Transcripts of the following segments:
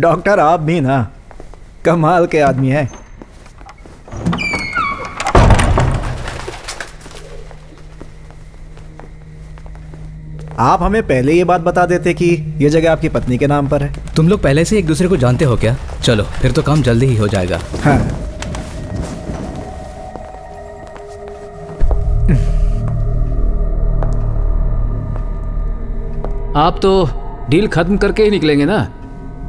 Doctor आप भी ना कमाल के आदमी हैं। आप हमें पहले ये बात बता देते कि ये जगह आपकी पत्नी के नाम पर है। तुम लोग पहले से एक दूसरे को जानते हो क्या? चलो फिर तो काम जल्दी ही हो जाएगा। हाँ। आप तो डील खत्म करके ही निकलेंगे ना?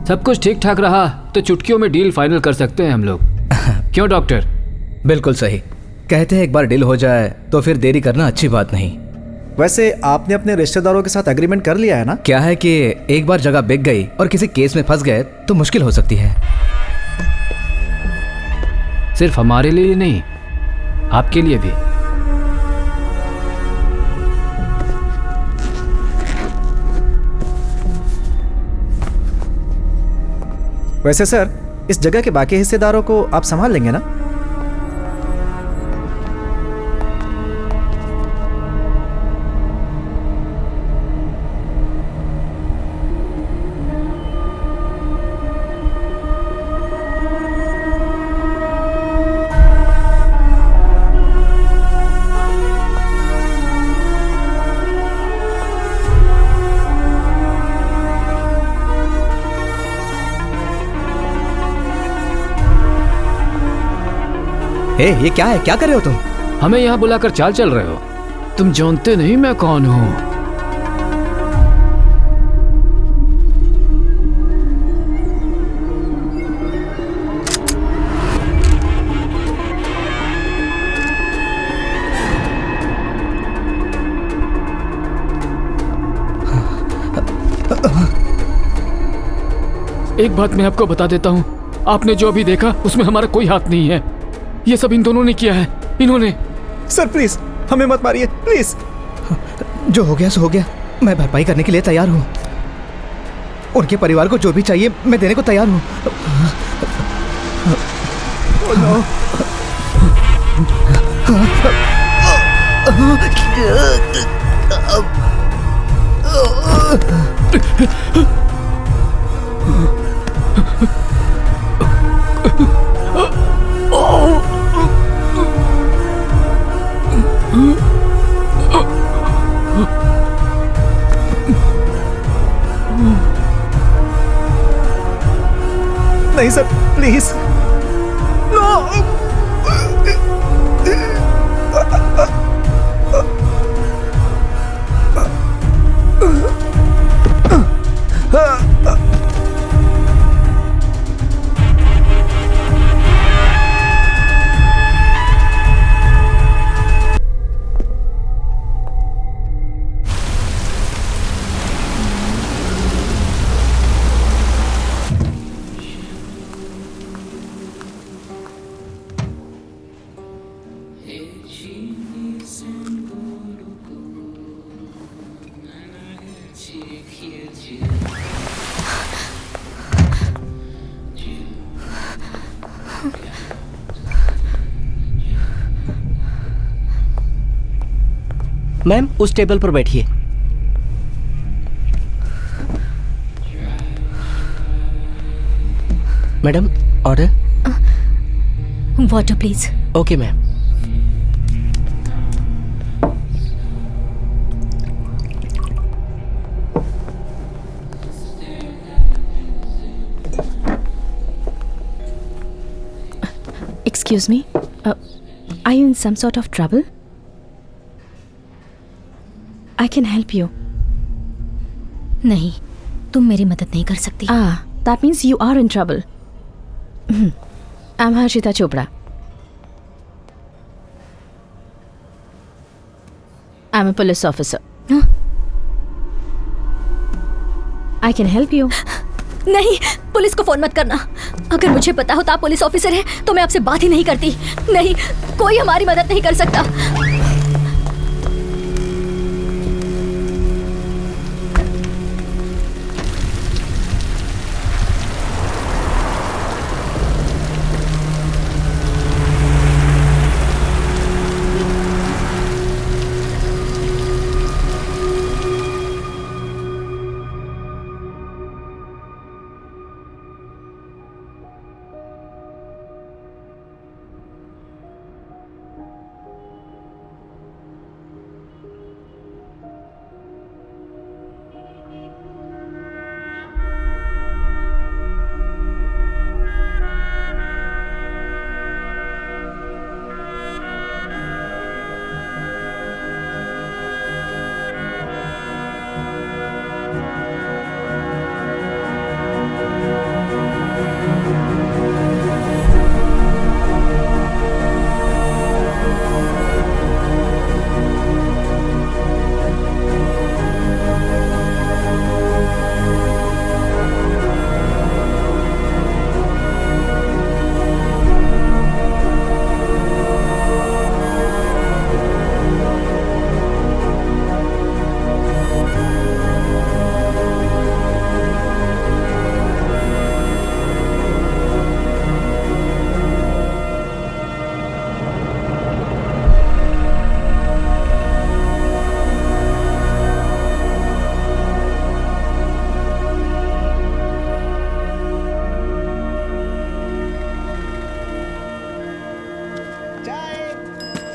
सब कुछ ठीक ठाक रहा तो चुटकियों में डील फाइनल कर सकते हैं हम लोग। क्यों डॉक्टर? बिल्कुल सही कहते हैं, एक बार डील हो जाए तो फिर देरी करना अच्छी बात नहीं। वैसे आपने अपने रिश्तेदारों के साथ एग्रीमेंट कर लिया है ना? क्या है कि एक बार जगह बिक गई और किसी केस में फंस गए तो मुश्किल हो सकती है। सिर्फ हमारे लिए नहीं, आपके लिए भी। वैसे सर, इस जगह के बाकी हिस्सेदारों को आप संभाल लेंगे ना? ये क्या है? क्या कर रहे हो तुम? हमें यहाँ बुलाकर चाल चल रहे हो? तुम जानते नहीं मैं कौन हूँ। एक बात मैं आपको बता देता हूँ, आपने जो अभी देखा उसमें हमारा कोई हाथ नहीं है। ये सब इन दोनों ने किया है। इन्होंने। सर प्लीज हमें मत मारिए प्लीज। जो हो गया सो हो गया। मैं भरपाई करने के लिए तैयार हूँ। उनके परिवार को जो भी चाहिए मैं देने को तैयार हूँ। नहीं सर प्लीज। मैम उस टेबल पर बैठिए। Madam order. Water please. Okay ma'am. Excuse me, are you in some sort of trouble? I can help you. नहीं, तुम मेरी मदद नहीं कर सकती। That means you are in trouble. I'm Harshita Chopra. I'm a police officer. I can help you. नहीं, police को phone मत करना। अगर मुझे पता होता आप पुलिस ऑफिसर हैं तो मैं आपसे बात ही नहीं करती। नहीं, कोई हमारी मदद नहीं कर सकता।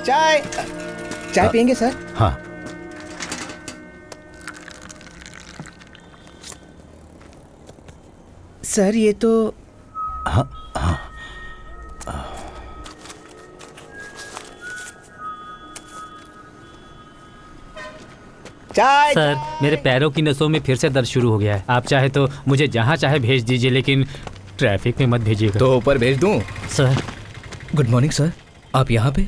चाय चाय पियेंगे सर? हाँ। सर ये तो हाँ हाँ। चाय। सर मेरे पैरों की नसों में फिर से दर्द शुरू हो गया है। आप चाहे तो मुझे जहाँ चाहे भेज दीजिए, लेकिन ट्रैफिक में मत भेजिएगा। तो ऊपर भेज दूं? सर गुड मॉर्निंग सर, आप यहाँ पे?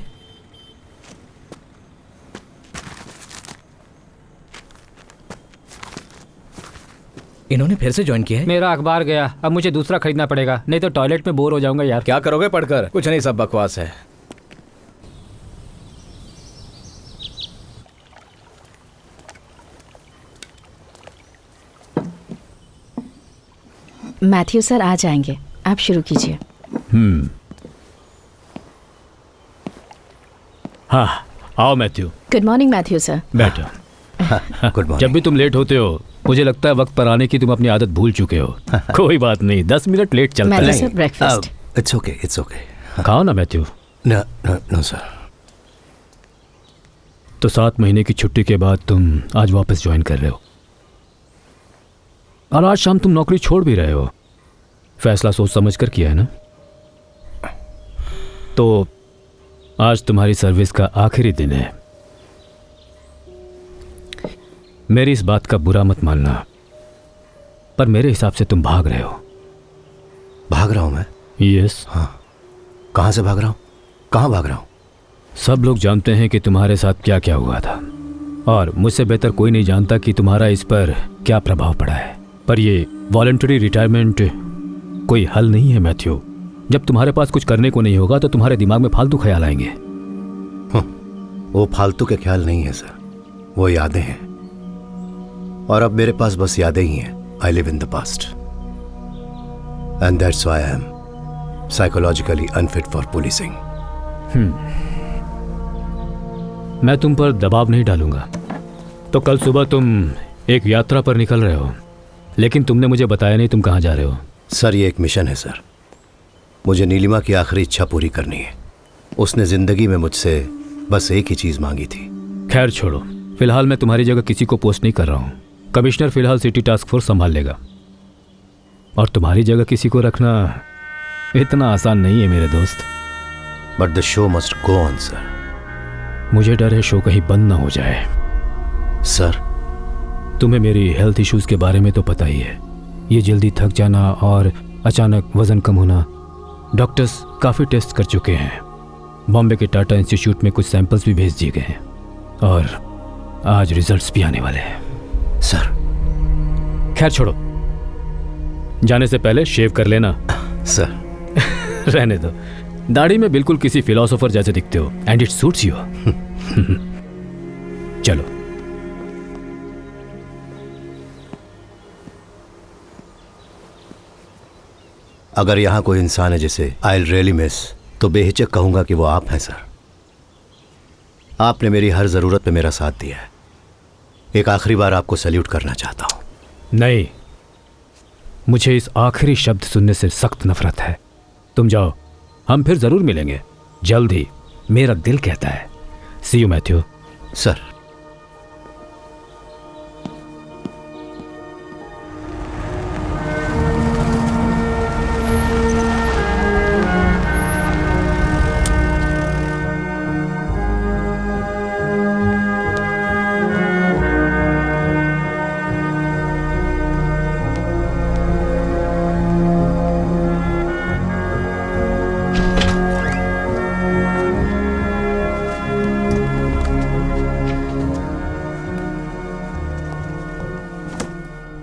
इन्होंने फिर से ज्वाइन किया है? मेरा अखबार गया, अब मुझे दूसरा खरीदना पड़ेगा, नहीं तो टॉयलेट में बोर हो जाऊंगा यार। क्या करोगे पढ़कर? कुछ नहीं, सब बकवास है। मैथ्यू सर आ जाएंगे, आप शुरू कीजिए। हाँ आओ Matthew. Good morning Matthew sir. बैठो। Good morning. जब भी तुम लेट होते हो मुझे लगता है वक्त पर आने की तुम अपनी आदत भूल चुके हो। कोई बात नहीं, 10 मिनट लेट चलता मैथ्यू है। Sir breakfast. It's okay, it's okay. खाओ ना मैथ्यू। No sir. तो 7 महीने की छुट्टी के बाद तुम आज वापस ज्वाइन कर रहे हो, और आज शाम तुम नौकरी छोड़ भी रहे हो। फैसला सोच समझ कर किया है ना? तो आज तुम्हारी सर्विस का आखिरी दिन है। मेरी इस बात का बुरा मत मानना, पर मेरे हिसाब से तुम भाग रहे हो। भाग रहा हूँ मैं? यस। हाँ। कहाँ से भाग रहा हूँ? कहाँ भाग रहा हूँ? सब लोग जानते हैं कि तुम्हारे साथ क्या क्या हुआ था, और मुझसे बेहतर कोई नहीं जानता कि तुम्हारा इस पर क्या प्रभाव पड़ा है। पर ये वॉलंटरी रिटायरमेंट कोई हल नहीं है मैथ्यू। जब तुम्हारे पास कुछ करने को नहीं होगा तो तुम्हारे दिमाग में फालतू ख्याल आएंगे। वो फालतू के ख्याल नहीं है सर, वो यादें हैं, और अब मेरे पास बस यादें ही हैं। I live in the past and that's why I am psychologically unfit for policing. मैं तुम पर दबाव नहीं डालूंगा। तो कल सुबह तुम एक यात्रा पर निकल रहे हो, लेकिन तुमने मुझे बताया नहीं तुम कहाँ जा रहे हो। सर ये एक मिशन है सर। मुझे नीलिमा की आखिरी इच्छा पूरी करनी है। उसने जिंदगी में मुझसे बस एक ही चीज मांगी थी। खैर छोड़ो, फिलहाल मैं तुम्हारी जगह किसी को पोस्ट नहीं कर रहा हूँ। कमिश्नर फिलहाल सिटी टास्क फोर्स संभाल लेगा, और तुम्हारी जगह किसी को रखना इतना आसान नहीं है मेरे दोस्त। But the show must go on sir. मुझे डर है शो कहीं बंद ना हो जाए। सर तुम्हें मेरी हेल्थ इश्यूज के बारे में तो पता ही है। ये जल्दी थक जाना और अचानक वजन कम होना। डॉक्टर्स काफ़ी टेस्ट कर चुके हैं। बॉम्बे के टाटा इंस्टीट्यूट में कुछ सैंपल्स भी भेज दिए गए हैं, और आज रिजल्ट्स भी आने वाले हैं। सर खैर छोड़ो, जाने से पहले शेव कर लेना। सर रहने दो, दाढ़ी में बिल्कुल किसी फिलोसोफर जैसे दिखते हो, एंड इट सूट्स यू। चलो। अगर यहाँ कोई इंसान है जिसे आई रियली मिस, तो बेहिचक कहूंगा कि वो आप हैं सर। आपने मेरी हर ज़रूरत पे मेरा साथ दिया है। एक आखिरी बार आपको सैल्यूट करना चाहता हूँ। नहीं, मुझे इस आखिरी शब्द सुनने से सख्त नफरत है। तुम जाओ, हम फिर ज़रूर मिलेंगे जल्द ही, मेरा दिल कहता है। सी यू मैथ्यू। सर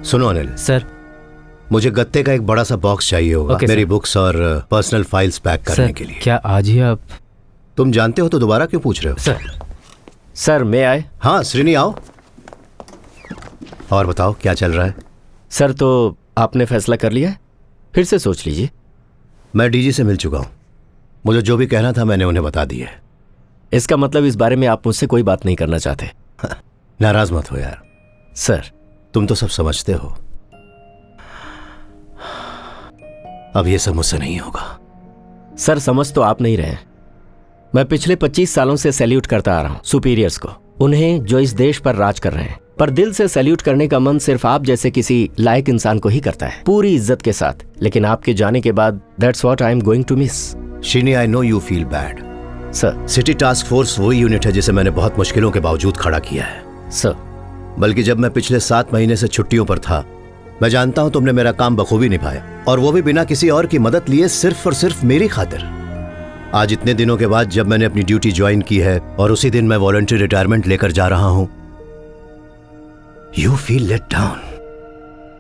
सुनो अनिल। सर मुझे गत्ते का एक बड़ा सा बॉक्स चाहिए होगा। ओके, मेरी सर। बुक्स और पर्सनल फाइल्स पैक करने सर के लिए। क्या आज ही आप? तुम जानते हो तो दोबारा क्यों पूछ रहे हो? सर मैं आए? हाँ श्रीनी आओ। और बताओ क्या चल रहा है? सर तो आपने फैसला कर लिया है? फिर से सोच लीजिए। मैं डीजी से मिल चुका हूँ। मुझे जो भी कहना था मैंने उन्हें बता दिया है। इसका मतलब इस बारे में आप मुझसे कोई बात नहीं करना चाहते? नाराज मत हो यार, सर तुम तो सब समझते हो। अब ये सब मुझसे नहीं होगा। सर समझ तो आप नहीं रहे, मैं पिछले 25 सालों से सैल्यूट करता आ रहा हूँ सुपीरियर्स को, उन्हें जो इस देश पर राज कर रहे हैं। पर दिल से सैल्यूट करने का मन सिर्फ आप जैसे किसी लायक इंसान को ही करता है, पूरी इज्जत के साथ। लेकिन आपके जाने के बाद that's what I am going to miss. Sheeni, I know you feel bad sir. City task force वही यूनिट है जिसे मैंने बहुत मुश्किलों के बावजूद खड़ा किया है सर। बल्कि जब मैं पिछले 7 महीने से छुट्टियों पर था, मैं जानता हूं तुमने मेरा काम बखूबी निभाया, और वो भी बिना किसी और की मदद लिए, सिर्फ और सिर्फ मेरी खातिर। आज इतने दिनों के बाद जब मैंने अपनी ड्यूटी ज्वाइन की है और उसी दिन मैं वॉलंटरी रिटायरमेंट लेकर जा रहा हूं, यू फील लेट डाउन।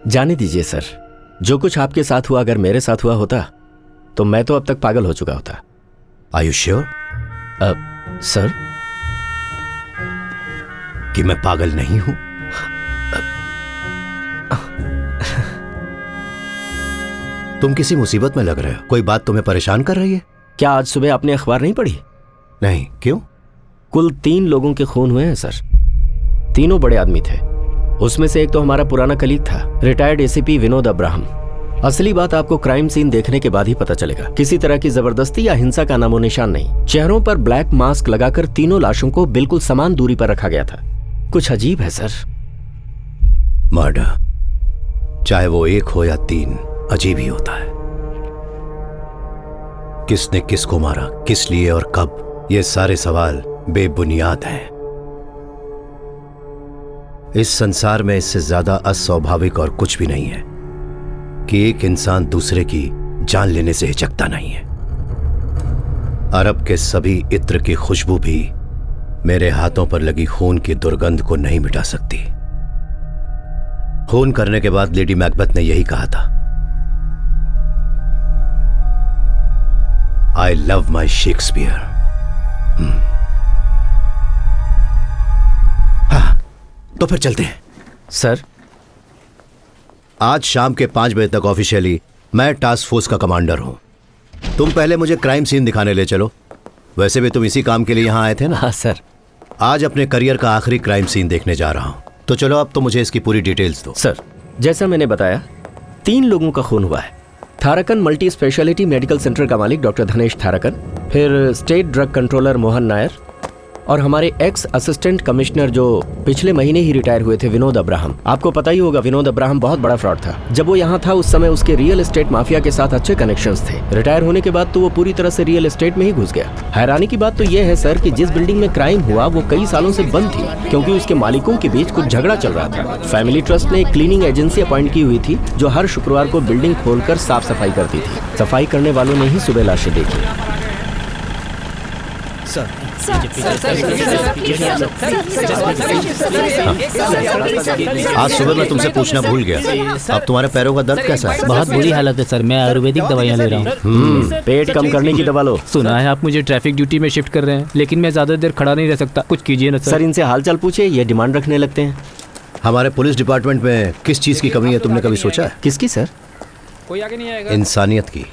जाने दीजिए सर, जो कुछ आपके साथ हुआ अगर मेरे साथ हुआ होता तो मैं तो अब तक पागल हो चुका होता। आर यू श्योर सर कि मैं पागल नहीं हूं? तुम किसी मुसीबत में लग रहे हो, कोई बात तुम्हें परेशान कर रही है? क्या आज सुबह आपने अखबार नहीं पढ़ी? नहीं, क्यों? कुल 3 लोगों के खून हुए हैं सर। तीनों बड़े आदमी थे। उसमें से एक तो हमारा पुराना कलीग था, रिटायर्ड एसीपी विनोद अब्राहम। असली बात आपको क्राइम सीन देखने के बाद ही पता चलेगा। किसी तरह की जबरदस्ती या हिंसा का नामो निशान नहीं। चेहरों पर ब्लैक मास्क लगाकर तीनों लाशों को बिल्कुल समान दूरी पर रखा गया था। कुछ अजीब है सर। मर्डर, चाहे वो 1 हो या 3, अजीब ही होता है। किसने किसको मारा, किस लिए और कब, ये सारे सवाल बेबुनियाद हैं। इस संसार में इससे ज्यादा अस्वाभाविक और कुछ भी नहीं है कि एक इंसान दूसरे की जान लेने से हिचकता नहीं है। अरब के सभी इत्र की खुशबू भी मेरे हाथों पर लगी खून की दुर्गंध को नहीं मिटा सकती। खून करने के बाद लेडी मैकबेथ ने यही कहा था, आई लव माई शेक्सपियर। हाँ, तो फिर चलते हैं। सर, आज शाम के 5 बजे तक ऑफिशियली मैं टास्क फोर्स का कमांडर हूं। तुम पहले मुझे क्राइम सीन दिखाने ले चलो। वैसे भी तुम इसी काम के लिए यहां आए थे ना? हाँ सर। आज अपने करियर का आखिरी क्राइम सीन देखने जा रहा हूं, तो चलो अब तो मुझे इसकी पूरी डिटेल्स दो। सर, जैसा मैंने बताया, 3 लोगों का खून हुआ है। थारकन मल्टी स्पेशलिटी मेडिकल सेंटर का मालिक डॉक्टर धनेश थारकन, फिर state drug controller Mohan Nair, और हमारे एक्स असिस्टेंट कमिश्नर जो पिछले महीने ही रिटायर हुए थे, विनोद अब्राहम। आपको पता ही होगा, विनोद अब्राहम बहुत बड़ा फ्रॉड था। जब वो यहाँ था उस समय उसके रियल एस्टेट माफिया के साथ अच्छे कनेक्शंस थे। रिटायर होने के बाद तो वो पूरी तरह से रियल एस्टेट में ही घुस गया। हैरानी की बात तो ये है सर कि जिस बिल्डिंग में क्राइम हुआ वो कई सालों से बंद थी, क्योंकि उसके मालिकों के बीच कुछ झगड़ा चल रहा था। फैमिली ट्रस्ट ने एक क्लीनिंग एजेंसी अपॉइंट की हुई थी जो हर शुक्रवार को बिल्डिंग खोलकर साफ सफाई करती थी। सफाई करने वालों ने ही सुबह लाशें देखी। आज सुबह मैं तुमसे पूछना भूल गया, अब तुम्हारे पैरों का दर्द कैसा है? बहुत बुरी हालत है सर। मैं आयुर्वेदिक दवाइयाँ ले रहा हूँ। पेट कम करने की दवा लो। सुना है आप मुझे ट्रैफिक ड्यूटी में शिफ्ट कर रहे हैं, लेकिन मैं ज्यादा देर खड़ा नहीं रह सकता। कुछ कीजिए ना सर। सर, इनसे हालचाल पूछिए, ये डिमांड रखने लगते हैं। हमारे पुलिस डिपार्टमेंट में किस चीज की कमी है, तुमने कभी सोचा है? किसकी सर? कोई आगे नहीं आएगा। इंसानियत की।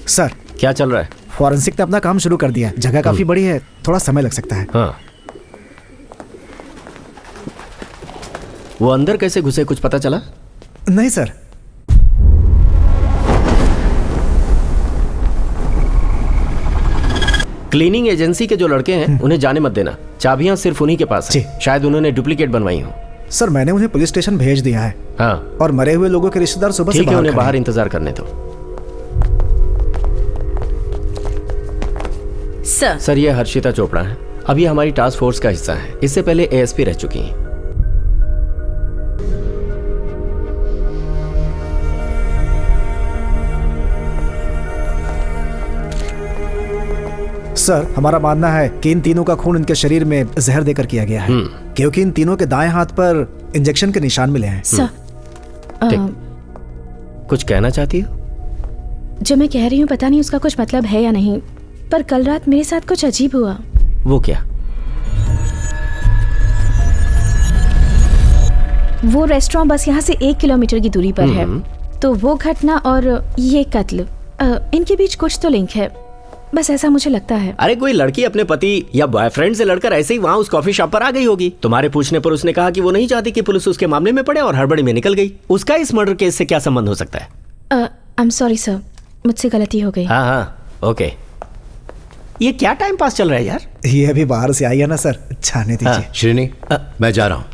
सर, क्या चल रहा है? फॉरेंसिक ने अपना काम शुरू कर दिया। जगह काफी बड़ी है, थोड़ा समय लग सकता है। हाँ। वो अंदर कैसे घुसे, कुछ पता चला? नहीं सर। क्लीनिंग एजेंसी के जो लड़के हैं उन्हें जाने मत देना। चाबियां सिर्फ उन्हीं के पास हैं। शायद उन्होंने डुप्लीकेट बनवाई हो। सर, मैंने उन्हें पुलिस स्टेशन भेज दिया है। हाँ, और मरे हुए लोगों के रिश्तेदार सुबह से ठीक है, उन्हें खड़े बाहर हैं। इंतजार करने दो। सर, ये हर्षिता चोपड़ा है। अब ये हमारी टास्क फोर्स का हिस्सा है। इससे पहले एएसपी रह चुकी हैं। सर, हमारा मानना है कि इन तीनों का खून इनके शरीर में जहर देकर किया गया है, क्योंकि इन तीनों के दाएं हाथ पर इंजेक्शन के निशान मिले हैं। सर, कुछ कहना चाहती हो? जो मैं कह रही हूँ पता नहीं उसका कुछ मतलब है या नहीं, पर कल रात मेरे साथ कुछ अजीब हुआ। वो क्या? वो रेस्टोरेंट बस यहाँ से 1 किलोमीटर की दूरी पर है। तो वो घटना और ये कत्ल, इनके बीच कुछ तो लिंक है, बस ऐसा मुझे लगता है। अरे कोई लड़की अपने पति या बॉयफ्रेंड से लड़कर ऐसे ही वहाँ उस कॉफी शॉप पर आ गई होगी। तुम्हारे पूछने पर उसने कहा कि वो नहीं चाहती कि पुलिस उसके मामले में पड़े और हड़बड़ी में निकल गई। उसका इस मर्डर केस से क्या संबंध हो सकता है? आई एम सॉरी सर, मुझसे गलती हो गई। हाँ हाँ ओके। ये क्या टाइम पास चल रहा है यार? ये अभी बाहर से आई है ना सर, जाने दीजिए। श्रीनी, मैं जा रहा हूँ।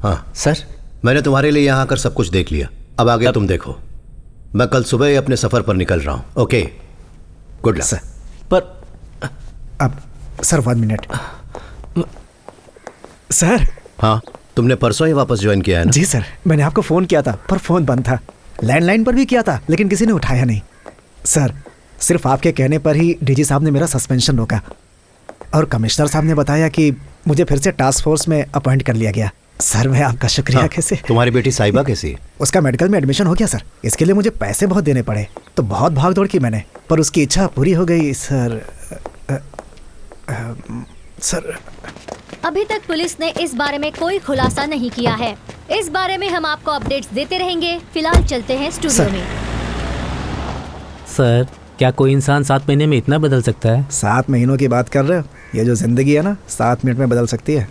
हाँ सर, मैंने तुम्हारे लिए यहाँ आकर सब कुछ देख लिया, अब आगे तुम देखो। मैं कल सुबह ही अपने सफर पर निकल रहा हूँ। Okay, good luck. सर पर अब सर 1 मिनट। सर। हाँ, तुमने परसों ही वापस ज्वाइन किया है ना? जी सर, मैंने आपको फ़ोन किया था पर फ़ोन बंद था। लैंडलाइन पर भी किया था लेकिन किसी ने उठाया नहीं। सर, सिर्फ आपके कहने पर ही डीजी साहब ने मेरा सस्पेंशन रोका और कमिश्नर साहब ने बताया कि मुझे फिर से टास्क फोर्स में अपॉइंट कर लिया गया। सर, मैं आपका शुक्रिया कैसे। तुम्हारी बेटी साहिबा कैसी है? उसका मेडिकल में एडमिशन हो गया सर। इसके लिए मुझे पैसे बहुत देने पड़े तो बहुत भाग दौड़ की मैंने, पर उसकी इच्छा पूरी हो गई सर। सर, अभी तक पुलिस ने इस बारे में कोई खुलासा नहीं किया है। इस बारे में हम आपको अपडेट्स देते रहेंगे। फिलहाल चलते हैं स्टूडियो में। सर, क्या कोई इंसान 7 महीने में इतना बदल सकता है? 7 महीनों की बात कर रहे हो? ये जो जिंदगी है ना 7 मिनट में बदल सकती है।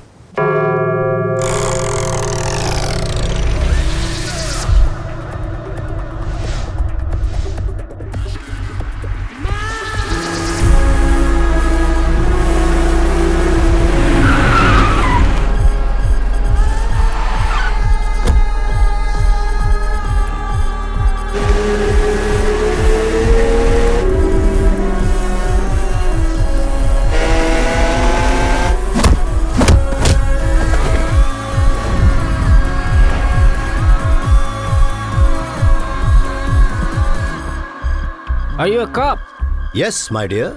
Are you a cop? Yes, my dear.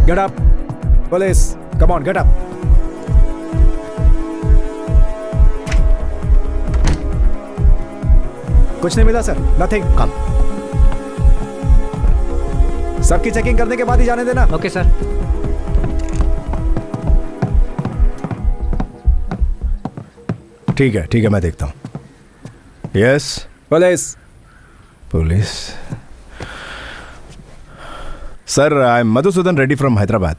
Get up. Police, come on, get up. कुछ नहीं मिला सर, नथिंग। कम। सबकी चेकिंग करने के बाद ही जाने देना। Okay sir. ठीक है, मैं देखता हूँ। Yes police. Police sir, I am Madhusudan Reddy from Hyderabad.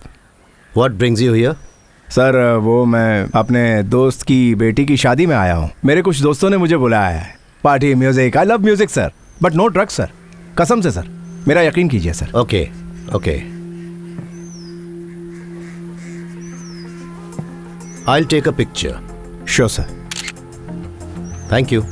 What brings you here? Sir, वो मैं अपने दोस्त की बेटी की शादी में आया हूँ। मेरे कुछ दोस्तों ने मुझे बुलाया है। Party, music, I love music sir, but no drugs sir. कसम से सर, मेरा यकीन कीजिए sir. Okay, okay. I'll take a picture. Sure sir. Thank you.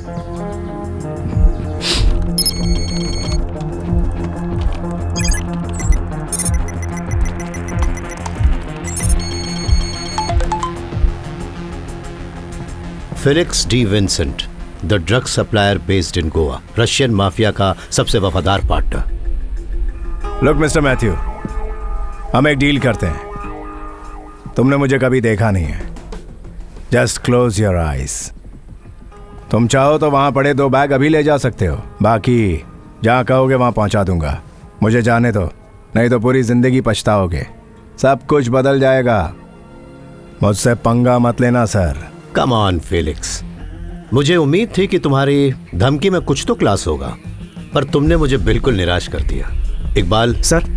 Felix D Vincent, the drug supplier based in Goa, Russian mafia का सबसे वफादार partner. Look mister Matthew, हम एक डील करते हैं। तुमने मुझे कभी देखा नहीं है। Just close your eyes. तुम चाहो तो वहां पड़े 2 बैग अभी ले जा सकते हो, बाकी जहां कहोगे वहां पहुंचा दूंगा। मुझे जाने दो, नहीं तो पूरी जिंदगी पछताओगे। सब कुछ बदल जाएगा। मुझसे पंगा मत लेना सर। कम ऑन फेलिक्स, मुझे उम्मीद थी कि तुम्हारी धमकी में कुछ तो क्लास होगा, पर तुमने मुझे बिल्कुल निराश कर दिया। इकबाल सर,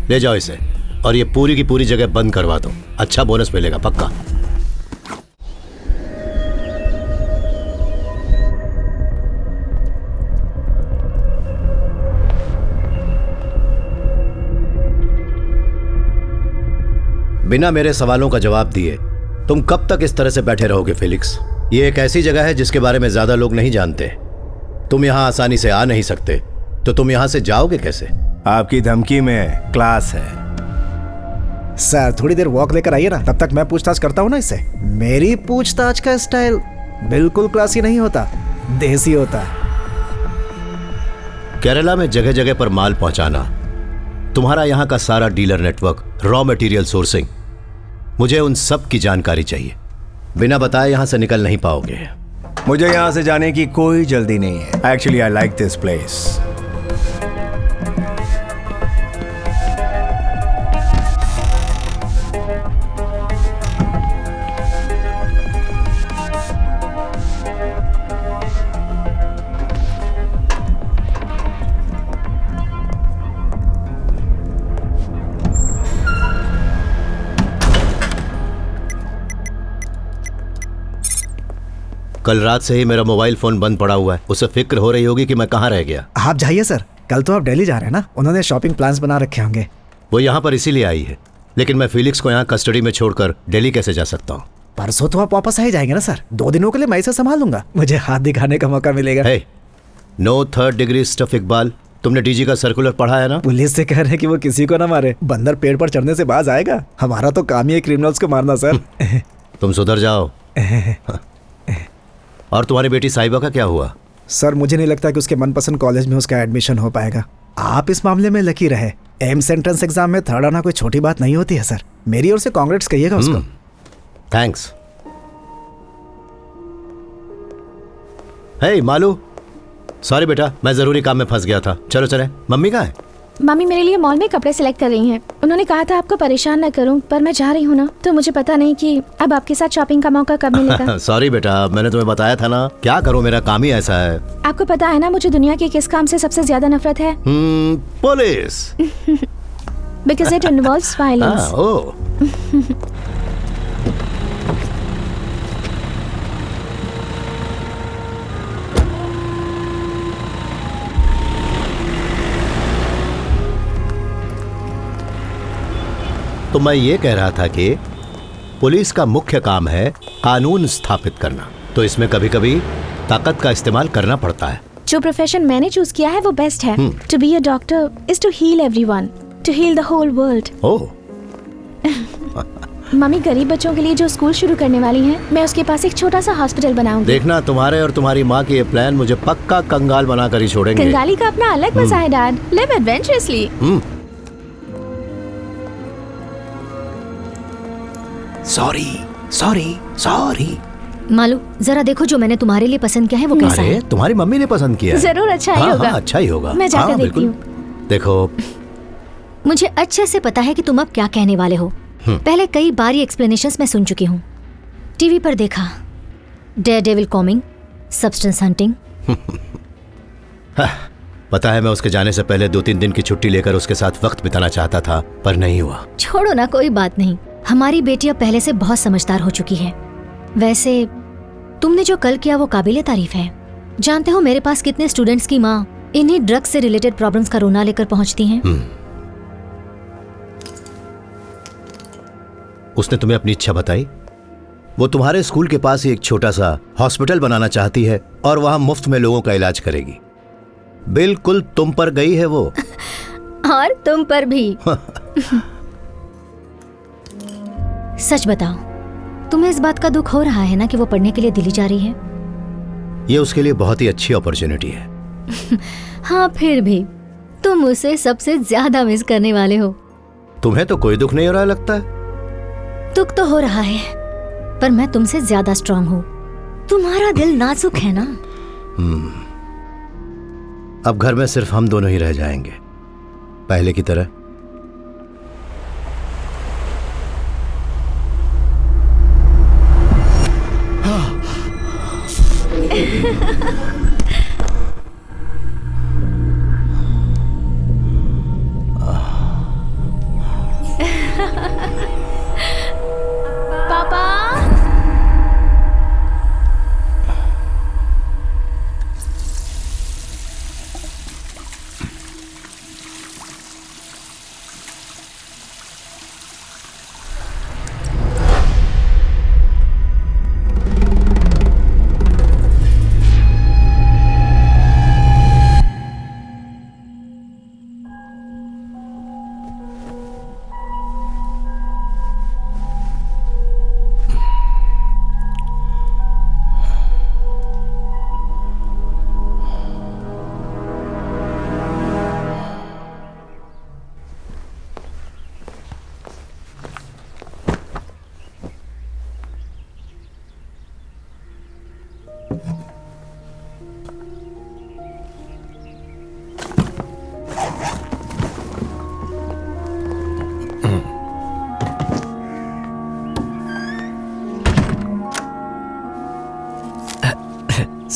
ले जाओ इसे और ये पूरी की पूरी जगह बंद करवा दो। अच्छा बोनस मिलेगा पक्का। बिना मेरे सवालों का जवाब दिए तुम कब तक इस तरह से बैठे रहोगे फेलिक्स? ये एक ऐसी जगह है जिसके बारे में ज्यादा लोग नहीं जानते। तुम यहां आसानी से आ नहीं सकते, तो तुम यहां से जाओगे कैसे? आपकी धमकी में क्लास है। सर थोड़ी देर वॉक लेकर आइए ना, तब तक मैं पूछताछ करता हूँ ना इससे। मेरी पूछताछ का स्टाइल बिल्कुल क्लासी नहीं होता, देसी होता है। केरला में जगह जगह पर माल पहुंचाना, तुम्हारा यहां का सारा dealer network, raw material sourcing, मुझे उन सब की जानकारी चाहिए। बिना बताए यहां से निकल नहीं पाओगे। मुझे यहां से जाने की कोई जल्दी नहीं है। Actually I like this place. कल रात से ही मेरा मोबाइल फोन बंद पड़ा हुआ है। उसे फिक्र हो रही होगी कि मैं कहाँ रह गया। आप जाइए सर, कल तो आप दिल्ली जा रहे हैं ना। उन्होंने शॉपिंग प्लान्स बना रखे होंगे। वो यहाँ पर इसीलिए आई है, लेकिन मैं फेलिक्स को यहाँ कस्टडी में छोड़कर दिल्ली कैसे जा सकता हूँ? परसों तो आप वापस आ ही जाएंगे ना सर। 2 दिनों के लिए मैं इसे संभाल लूंगा, मुझे हाथ दिखाने का मौका मिलेगा। No third degree stuff Iqbal. तुमने डीजी का सर्कुलर पढ़ा है ना? पुलिस से कह रहे हैं कि वो किसी को ना मारे। बंदर पेड़ पर चढ़ने से बाज आएगा। हमारा तो काम ही है क्रिमिनल्स को मारना सर। तुम सुधर जाओ। और तुम्हारी बेटी साहिबा का क्या हुआ? सर मुझे नहीं लगता कि उसके मनपसंद कॉलेज में उसका एडमिशन हो पाएगा। आप इस मामले में लकी रहे। एम्स एंट्रेंस एग्जाम में 3rd आना कोई छोटी बात नहीं होती है सर। मेरी ओर से कांग्रेट्स कहिएगा उसको। थैंक्स। हे मालू, सॉरी बेटा, मैं जरूरी काम में फंस गया था। चलो चले। मम्मी कहाँ है? मम्मी मेरे लिए मॉल में कपड़े सिलेक्ट कर रही हैं। उन्होंने कहा था आपको परेशान न करूं, पर मैं जा रही हूं ना, तो मुझे पता नहीं कि अब आपके साथ शॉपिंग का मौका कब मिलेगा। सॉरी बेटा, मैंने तुम्हें बताया था ना, क्या करूं, मेरा काम ही ऐसा है। आपको पता है ना मुझे दुनिया के किस काम से सबसे ज्यादा नफरत है? Police. Because it involves violence. तो मैं ये कह रहा था कि पुलिस का मुख्य काम है कानून स्थापित करना, तो इसमें कभी कभी ताकत का इस्तेमाल करना पड़ता है। जो प्रोफेशन मैंने चूज किया है वो बेस्ट है। To be a doctor is to heal everyone, to heal the whole world. Oh. Mummy गरीब बच्चों के लिए जो स्कूल शुरू करने वाली हैं, मैं उसके पास एक छोटा सा हॉस्पिटल बनाऊंगी। देखना, तुम्हारे और तुम्हारी माँ के ये प्लान मुझे पक्का कंगाल बनाकर ही छोड़ेंगे। कंगाली का अपना अलग मजा है dad. Live adventurously. Sorry sorry sorry. Malu, जरा देखो जो मैंने तुम्हारे लिए पसंद किया है वो कैसा है। तुम्हारी मम्मी ने पसंद किया है। जरूर अच्छा ही होगा। अच्छा ही होगा। मैं जाकर देखती हूँ। देखो, मुझे अच्छे से पता है कि तुम अब क्या कहने वाले हो। पहले कई बार ये एक्सप्लेनेशंस मैं सुन चुकी हूँ, टीवी पर देखा, डेयरडेविल कॉमिंग, सब्सटेंस हंटिंग। पता है, मैं उसके जाने से पहले 2-3 दिन की छुट्टी लेकर उसके साथ वक्त बिताना चाहता था, पर नहीं हुआ। छोड़ो ना, कोई बात नहीं। हमारी बेटी अब पहले से बहुत समझदार हो चुकी है। वैसे तुमने जो कल किया वो काबिले तारीफ है। जानते हो मेरे पास कितने स्टूडेंट्स की माँ इन्हीं ड्रग्स से रिलेटेड प्रॉब्लम्स का रोना लेकर पहुंचती हैं। उसने तुम्हें अपनी इच्छा बताई? वो तुम्हारे स्कूल के पास ही एक छोटा सा हॉस्पिटल बनाना चाहती है और वहां मुफ्त में लोगों का इलाज करेगी। बिल्कुल तुम पर गई है वो। और तुम पर भी। सच बताओ, तुम्हें इस बात का दुख हो रहा है ना कि वो पढ़ने के लिए दिल्ली जा रही है? ये उसके लिए बहुत ही अच्छी अपॉर्चुनिटी है। हाँ, फिर भी तुम उसे सबसे ज्यादा मिस करने वाले हो। तुम्हें तो कोई दुख नहीं हो रहा लगता है। दुख तो हो रहा है, पर मैं तुमसे ज्यादा स्ट्रांग हूँ। तुम्हारा दिल नाजुक है ना। अब घर में सिर्फ हम दोनों ही रह जाएंगे, पहले की तरह।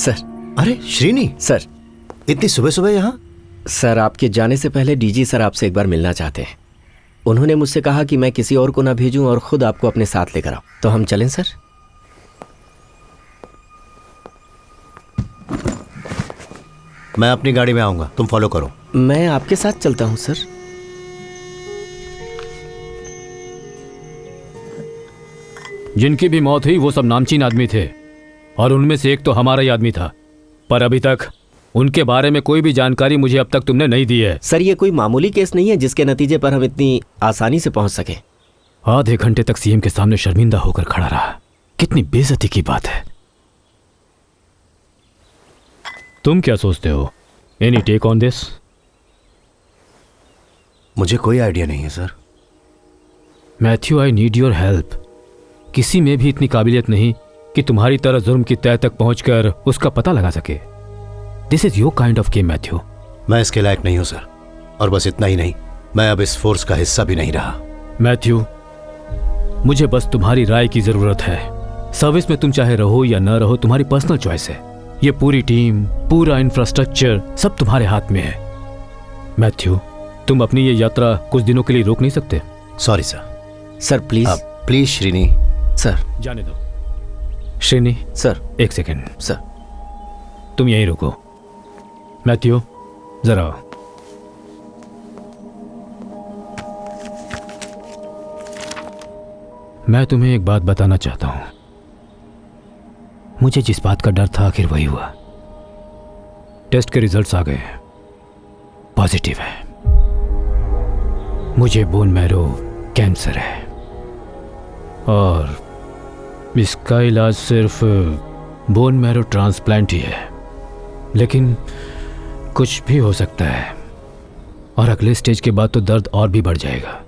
सर। अरे श्रीनी, सर। इतनी सुबह सुबह यहाँ? सर, आपके जाने से पहले डीजी सर आपसे एक बार मिलना चाहते हैं। उन्होंने मुझसे कहा कि मैं किसी और को ना भेजूं और खुद आपको अपने साथ लेकर आऊं। तो हम चलें सर? मैं अपनी गाड़ी में आऊंगा, तुम फॉलो करो। मैं आपके साथ चलता हूं सर। जिनकी भी मौत हुई वो सब नामचीन आदमी थे और उनमें से एक तो हमारा ही आदमी था, पर अभी तक उनके बारे में कोई भी जानकारी मुझे अब तक तुमने नहीं दी है। सर, ये कोई मामूली केस नहीं है जिसके नतीजे पर हम इतनी आसानी से पहुंच सके। आधे घंटे तक सीएम के सामने शर्मिंदा होकर खड़ा रहा, कितनी बेइज्जती की बात है। तुम क्या सोचते हो? Any take on this? मुझे कोई आइडिया नहीं है sir. Matthew, I need your help. किसी में भी इतनी काबिलियत नहीं कि तुम्हारी तरह जुर्म की तह तक पहुंचकर उसका पता लगा सके। This is your kind of game Matthew. मैं इसके लायक नहीं हूं सर, और बस इतना ही नहीं, मैं अब इस फोर्स का हिस्सा भी नहीं रहा। मैथ्यू, मुझे बस तुम्हारी राय की जरूरत है। सर्विस में तुम चाहे रहो या न रहो, तुम्हारी पर्सनल चॉइस है। ये पूरी टीम, पूरा इंफ्रास्ट्रक्चर सब तुम्हारे हाथ में है। मैथ्यू, तुम अपनी ये यात्रा कुछ दिनों के लिए रोक नहीं सकते? Sorry sir. Sir please. Please Srini. Sir जाने दो। श्रीनी सर, एक सेकेंड। सर तुम यहीं रुको। मैथ्यू, जरा आओ। मैं तुम्हें एक बात बताना चाहता हूं। मुझे जिस बात का डर था आखिर वही हुआ। टेस्ट के रिजल्ट्स आ गए, पॉजिटिव है। मुझे बोन मैरो कैंसर है और इसका इलाज सिर्फ बोन मैरो ट्रांसप्लांट ही है। लेकिन कुछ भी हो सकता है और अगले स्टेज के बाद तो दर्द और भी बढ़ जाएगा।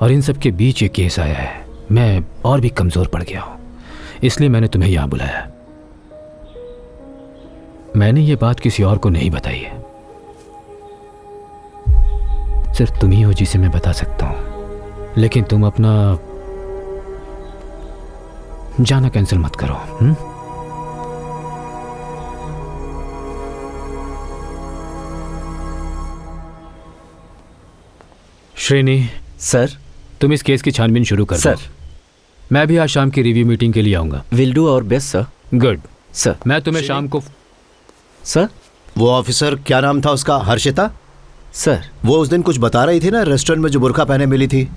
और इन सब के बीच ये केस आया है, मैं और भी कमज़ोर पड़ गया हूँ, इसलिए मैंने तुम्हें यहाँ बुलाया। मैंने ये बात किसी और को नहीं बताई है, सिर्फ तुम ही हो जिसे मैं बता सकता हूँ। लेकिन तुम अपना जाना कैंसिल मत करो। श्रेणी सर, तुम इस केस की छानबीन शुरू कर सर। दो। मैं भी आज शाम की रिव्यू मीटिंग के लिए आऊंगा। Will do our best sir. Good sir. मैं तुम्हें शाम को। सर, वो ऑफिसर क्या नाम था उसका? हर्षिता? सर, वो उस दिन कुछ बता रही थी ना, रेस्टोरेंट में जो बुर्का पहने मिली थी।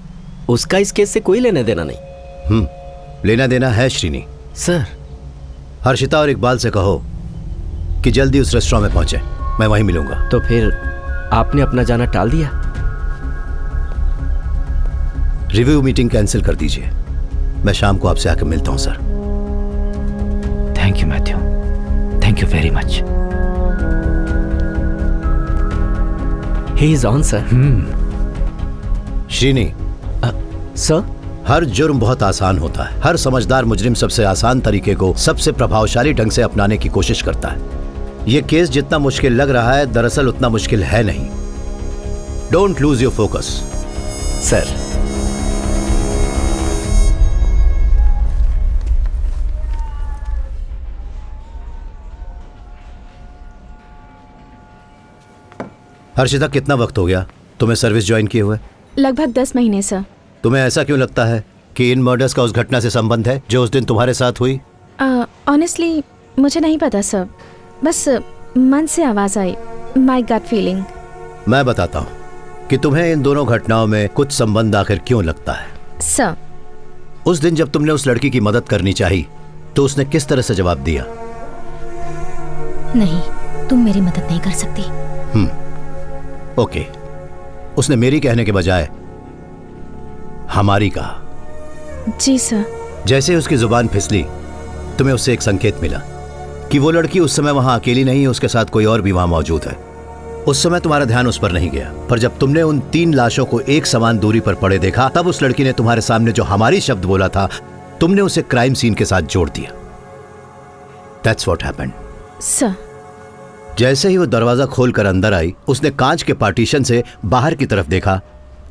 उसका इस केस से कोई लेना देना नहीं। लेना देना है श्रीनी। सर, हर्षिता और इकबाल से कहो कि जल्दी उस रेस्टोरेंट में पहुंचे, मैं वहीं मिलूंगा। तो फिर आपने अपना जाना टाल दिया? रिव्यू मीटिंग कैंसिल कर दीजिए, मैं शाम को आपसे आकर मिलता हूं sir. Thank you Matthew, thank you very much. He is on sir. Shreeni. Sir, हर जुर्म बहुत आसान होता है। हर समझदार मुजरिम सबसे आसान तरीके को सबसे प्रभावशाली ढंग से अपनाने की कोशिश करता है। यह केस जितना मुश्किल लग रहा है, दरअसल उतना मुश्किल है नहीं। Don't lose your focus. Sir. Harshita, कितना वक्त हो गया तुम्हें सर्विस ज्वाइन किए हुए? लगभग 10 महीने सर। तुम्हें ऐसा क्यों लगता है कि इन मर्डर्स का उस घटना से संबंध है जो उस दिन तुम्हारे साथ हुई? ऑनेस्टली मुझे नहीं पता सर, बस मन से आवाज आई, माय गट फीलिंग। मैं बताता हूँ कि तुम्हें इन दोनों घटनाओं में कुछ संबंध आखिर क्यों लगता है। सर, उस दिन जब तुमने उस लड़की की मदद करनी चाहिए तो उसने किस तरह से जवाब दिया? नहीं, तुम मेरी मदद नहीं कर सकती। ओके, उसने मेरी कहने के बजाय हमारी कहा। जी सर। जैसे ही उसकी जुबान फिसली, तुम्हें उससे एक संकेत मिला कि वो लड़की उस समय वहां अकेली नहीं है, उसके साथ कोई और भी वहां मौजूद है। उस समय तुम्हारा ध्यान उस पर नहीं गया, पर जब तुमने उन 3 लाशों को एक समान दूरी पर पड़े देखा, तब उस लड़की ने तुम्हारे सामने जो हमारी शब्द बोला था, तुमने उसे क्राइम सीन के साथ जोड़ दिया। That's what happened. सर, जैसे ही वो दरवाजा खोलकर अंदर आई, उसने कांच के पार्टीशन से बाहर की तरफ देखा,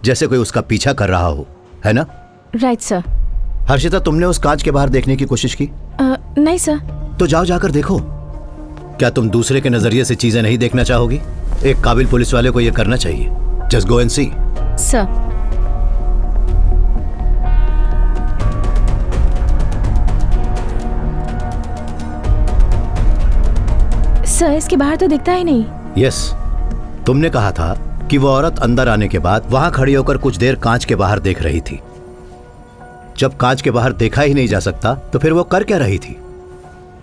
जैसे कोई उसका पीछा कर रहा हो, है ना? Right sir. हर्षिता, तुमने उस कांच के बाहर देखने की कोशिश की? नहीं सर। तो जाओ, जाकर देखो। क्या तुम दूसरे के नजरिए से चीजें नहीं देखना चाहोगी? एक काबिल पुलिस वाले को यह करना चाहिए। Just go and see. Sir, sir इसके बाहर तो दिखता ही नहीं। यस, तुमने कहा था कि वो औरत अंदर आने के बाद वहां खड़ी होकर कुछ देर कांच के बाहर देख रही थी। जब कांच के बाहर देखा ही नहीं जा सकता तो फिर वो कर क्या रही थी?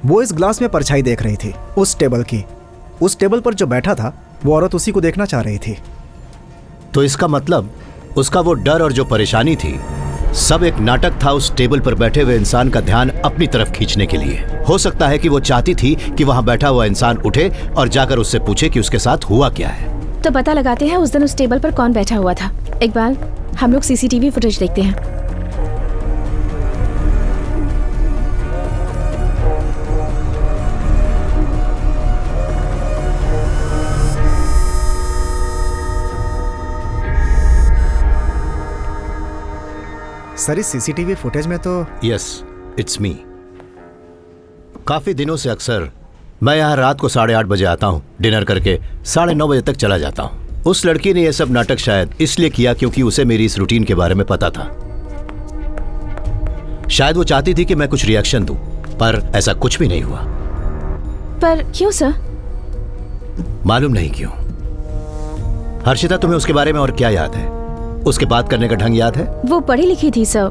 वो इस ग्लास में परछाई देख रही थी, उस टेबल की। उस टेबल पर जो बैठा था वो औरत उसी को देखना चाह रही थी। तो इसका मतलब उसका वो डर और जो परेशानी थी सब एक नाटक था, उस टेबल पर बैठे हुए इंसान का ध्यान अपनी तरफ खींचने के लिए। हो सकता है कि वो चाहती थी कि वहां बैठा हुआ इंसान उठे और जाकर उससे पूछे कि उसके साथ हुआ क्या है। तो पता लगाते हैं उस दिन उस टेबल पर कौन बैठा हुआ था। इकबाल, हम लोग सीसीटीवी फुटेज देखते हैं। सर इस सीसीटीवी फुटेज में तो यस, इट्स मी। काफी दिनों से अक्सर मैं यहाँ रात को 8:30 बजे आता हूँ, डिनर करके 9:30 बजे तक चला जाता हूँ। उस लड़की ने यह सब नाटक शायद इसलिए किया क्योंकि उसे मेरी इस रूटीन के बारे में पता था। शायद वो चाहती थी कि मैं कुछ रिएक्शन दूं, पर ऐसा कुछ भी नहीं हुआ। पर क्यों सर? मालूम नहीं क्यों। हर्षिता, तुम्हें उसके बारे में और क्या याद है? उसके बात करने का ढंग याद है? वो पढ़ी लिखी थी सर,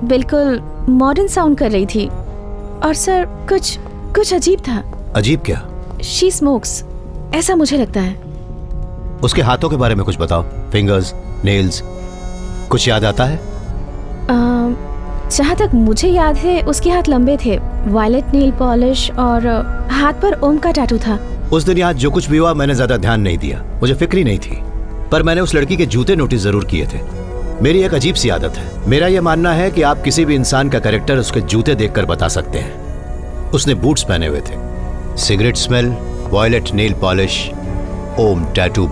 बिल्कुल मॉडर्न साउंड कर रही थी। और सर कुछ अजीब था। अजीब क्या? शी स्मोक्स, ऐसा मुझे लगता है। उसके हाथों के बारे में कुछ बताओ। फिंगर्स, नेल्स, कुछ याद आता है? जहाँ तक मुझे याद है उसके हाथ लंबे थे, वायलेट नेल पॉलिश और हाथ पर ओम का टैटू था। उस दिन यहाँ जो कुछ भी हुआ मैंने ज्यादा ध्यान नहीं दिया, मुझे फिक्र ही नहीं थी। पर मैंने उस लड़की के जूते नोटिस जरूर किए थे। मेरी एक अजीब सी आदत है, मेरा यह मानना है कि आप किसी भी इंसान का कैरेक्टर उसके जूते देखकर बता सकते हैं। उसने बूट्स पहने हुए थे, cigarette smell, violet nail polish, Om tattoo,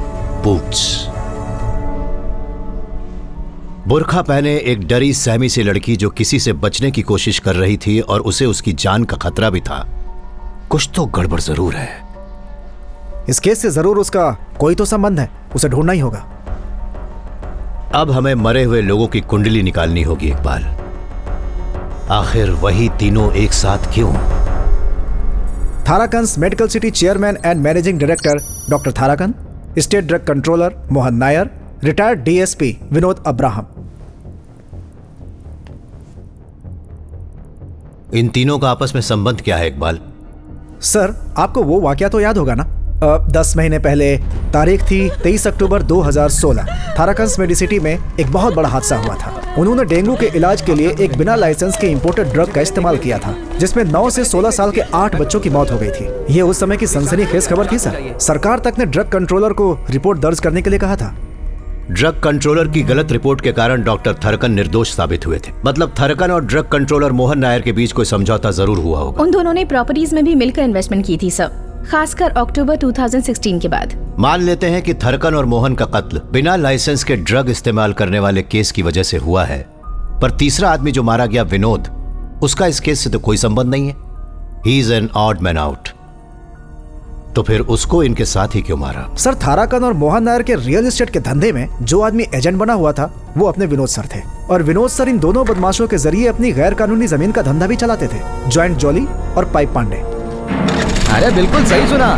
boots. बुर्खा पहने एक डरी सहमी सी लड़की जो किसी से बचने की कोशिश कर रही थी और उसे उसकी जान का खतरा भी था। कुछ तो गड़बड़ जरूर है। इस केस से जरूर उसका कोई तो संबंध है, उसे ढूंढना ही होगा। अब हमें मरे हुए लोगों की कुंडली निकालनी होगी इकबाल। आखिर वही तीनों एक साथ क्यों? Tharakan's medical city chairman and managing director doctor Tharakan, state drug controller Mohan Nair, retired DSP Vinod Abraham. इन तीनों का आपस में संबंध क्या है इकबाल? सर आपको वो वाकया तो याद होगा ना, 10 महीने पहले, तारीख थी 23 अक्टूबर 2016, थाराकंस मेडिसिटी में एक बहुत बड़ा हादसा हुआ था। उन्होंने डेंगू के इलाज के लिए एक बिना लाइसेंस के इंपोर्टेड ड्रग का इस्तेमाल किया था, जिसमें 9 से 16 साल के 8 बच्चों की मौत हो गई थी। ये उस समय की सनसनीखेज खबर थी सर। सरकार तक ने ड्रग कंट्रोलर को रिपोर्ट दर्ज करने के लिए कहा था। ड्रग कंट्रोलर की गलत रिपोर्ट के कारण डॉक्टर थरकन निर्दोष साबित हुए थे। मतलब थरकन और ड्रग कंट्रोलर मोहन नायर के बीच कोई समझौता जरूर हुआ होगा। उन दोनों ने प्रॉपर्टीज में भी मिलकर इन्वेस्टमेंट की थी सर, खासकर अक्टूबर 2016 के बाद। मान लेते हैं कि थरकन और मोहन का कत्ल बिना लाइसेंस के ड्रग इस्तेमाल करने वाले केस की वजह से हुआ है, पर तीसरा आदमी जो मारा गया विनोद, उसका इस केस से तो कोई संबंध नहीं है। He is an odd man out. तो फिर उसको इनके साथ ही क्यों मारा? सर थाराकन और मोहन नायर के रियल एस्टेट के धंधे में जो आदमी एजेंट बना हुआ था वो अपने विनोद सर थे, और विनोद सर इन दोनों बदमाशों के जरिए अपनी गैर कानूनी जमीन का धंधा भी चलाते थे, जॉइंट जॉली और पाइप पांडे। अरे बिल्कुल सही सुना।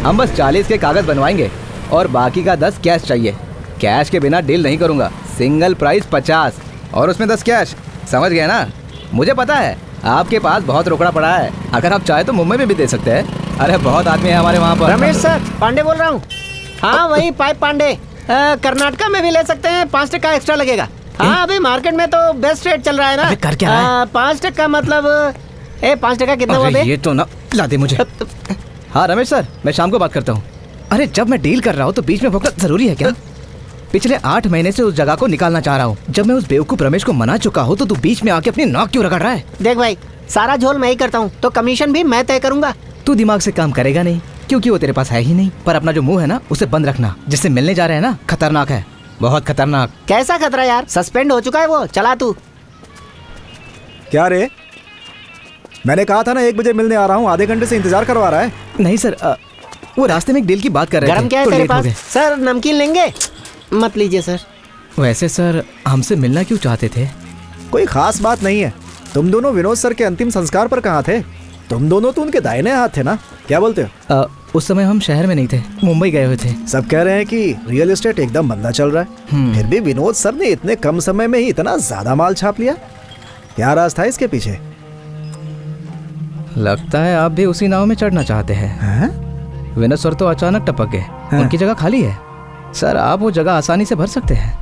हम बस 40 के कागज बनवाएंगे और बाकी का 10 कैश चाहिए। कैश के बिना डील नहीं करूंगा। सिंगल प्राइस 50 और उसमें 10 कैश। समझ गए ना? मुझे पता है आपके पास बहुत रोकड़ा पड़ा है, अगर आप चाहे तो मुंबई में भी दे सकते हैं। अरे बहुत आदमी है हमारे वहाँ पर। रमेश सर, पांडे बोल रहा हूँ। हाँ वही पाइप पांडे। कर्नाटका में भी ले सकते हैं, 5% एक्स्ट्रा लगेगा। हाँ अभी मार्केट में तो बेस्ट रेट चल रहा है ना। कर क्या रहा है? 5% मतलब 5% कितना हुआ बे? ये तो ना ला दे मुझे। हाँ रमेश सर, मैं शाम को बात करता हूँ। अरे जब मैं डील कर रहा हूँ तो बीच में भोगना जरूरी है क्या? पिछले 8 महीने से उस जगह को निकालना चाह रहा हूँ। जब मैं उस बेवकूफ रमेश को मना चुका हूँ तो तू बीच में आके अपनी नाक क्यों रगड़ रहा है? देख भाई, सारा झोल मैं ही करता हूँ तो कमीशन भी मैं तय करूंगा। तू दिमाग से काम करेगा नहीं क्योंकि वो तेरे पास है ही नहीं, पर अपना जो मुंह है ना उसे बंद रखना। जिससे मिलने जा रहे हैं ना, खतरनाक है, बहुत खतरनाक। कैसा खतरा यार? सस्पेंड हो चुका है वो। चला तू। क्या रे, मैंने कहा था ना 1 बजे मिलने आ रहा हूँ, आधे घंटे से इंतजार करवा रहा है। नहीं सर, वो रास्ते में एक डील की बात कर रहे थे। गरम क्या है तो तेरे लेट हो पास? गए। सर नमकीन लेंगे? मत लीजिए सर। वैसे सर हमसे मिलना क्यों चाहते थे? कोई खास बात नहीं है। तुम दोनों विनोद सर के अंतिम संस्कार पर कहाँ थे? तुम दोनों तो उनके दाहिने हाथ थे ना, क्या बोलते हो? उस समय हम शहर में नहीं थे, मुंबई गए हुए थे। सब कह रहे हैं कि रियल एस्टेट एकदम मंदा चल रहा है, फिर भी विनोद सर ने इतने कम समय में ही इतना ज्यादा माल छाप लिया। क्या राज था इसके पीछे? लगता है आप भी उसी नाव में चढ़ना चाहते हैं। विनोद सर तो अचानक टपक गए, उनकी जगह खाली है। सर आप वो जगह आसानी से भर सकते हैं।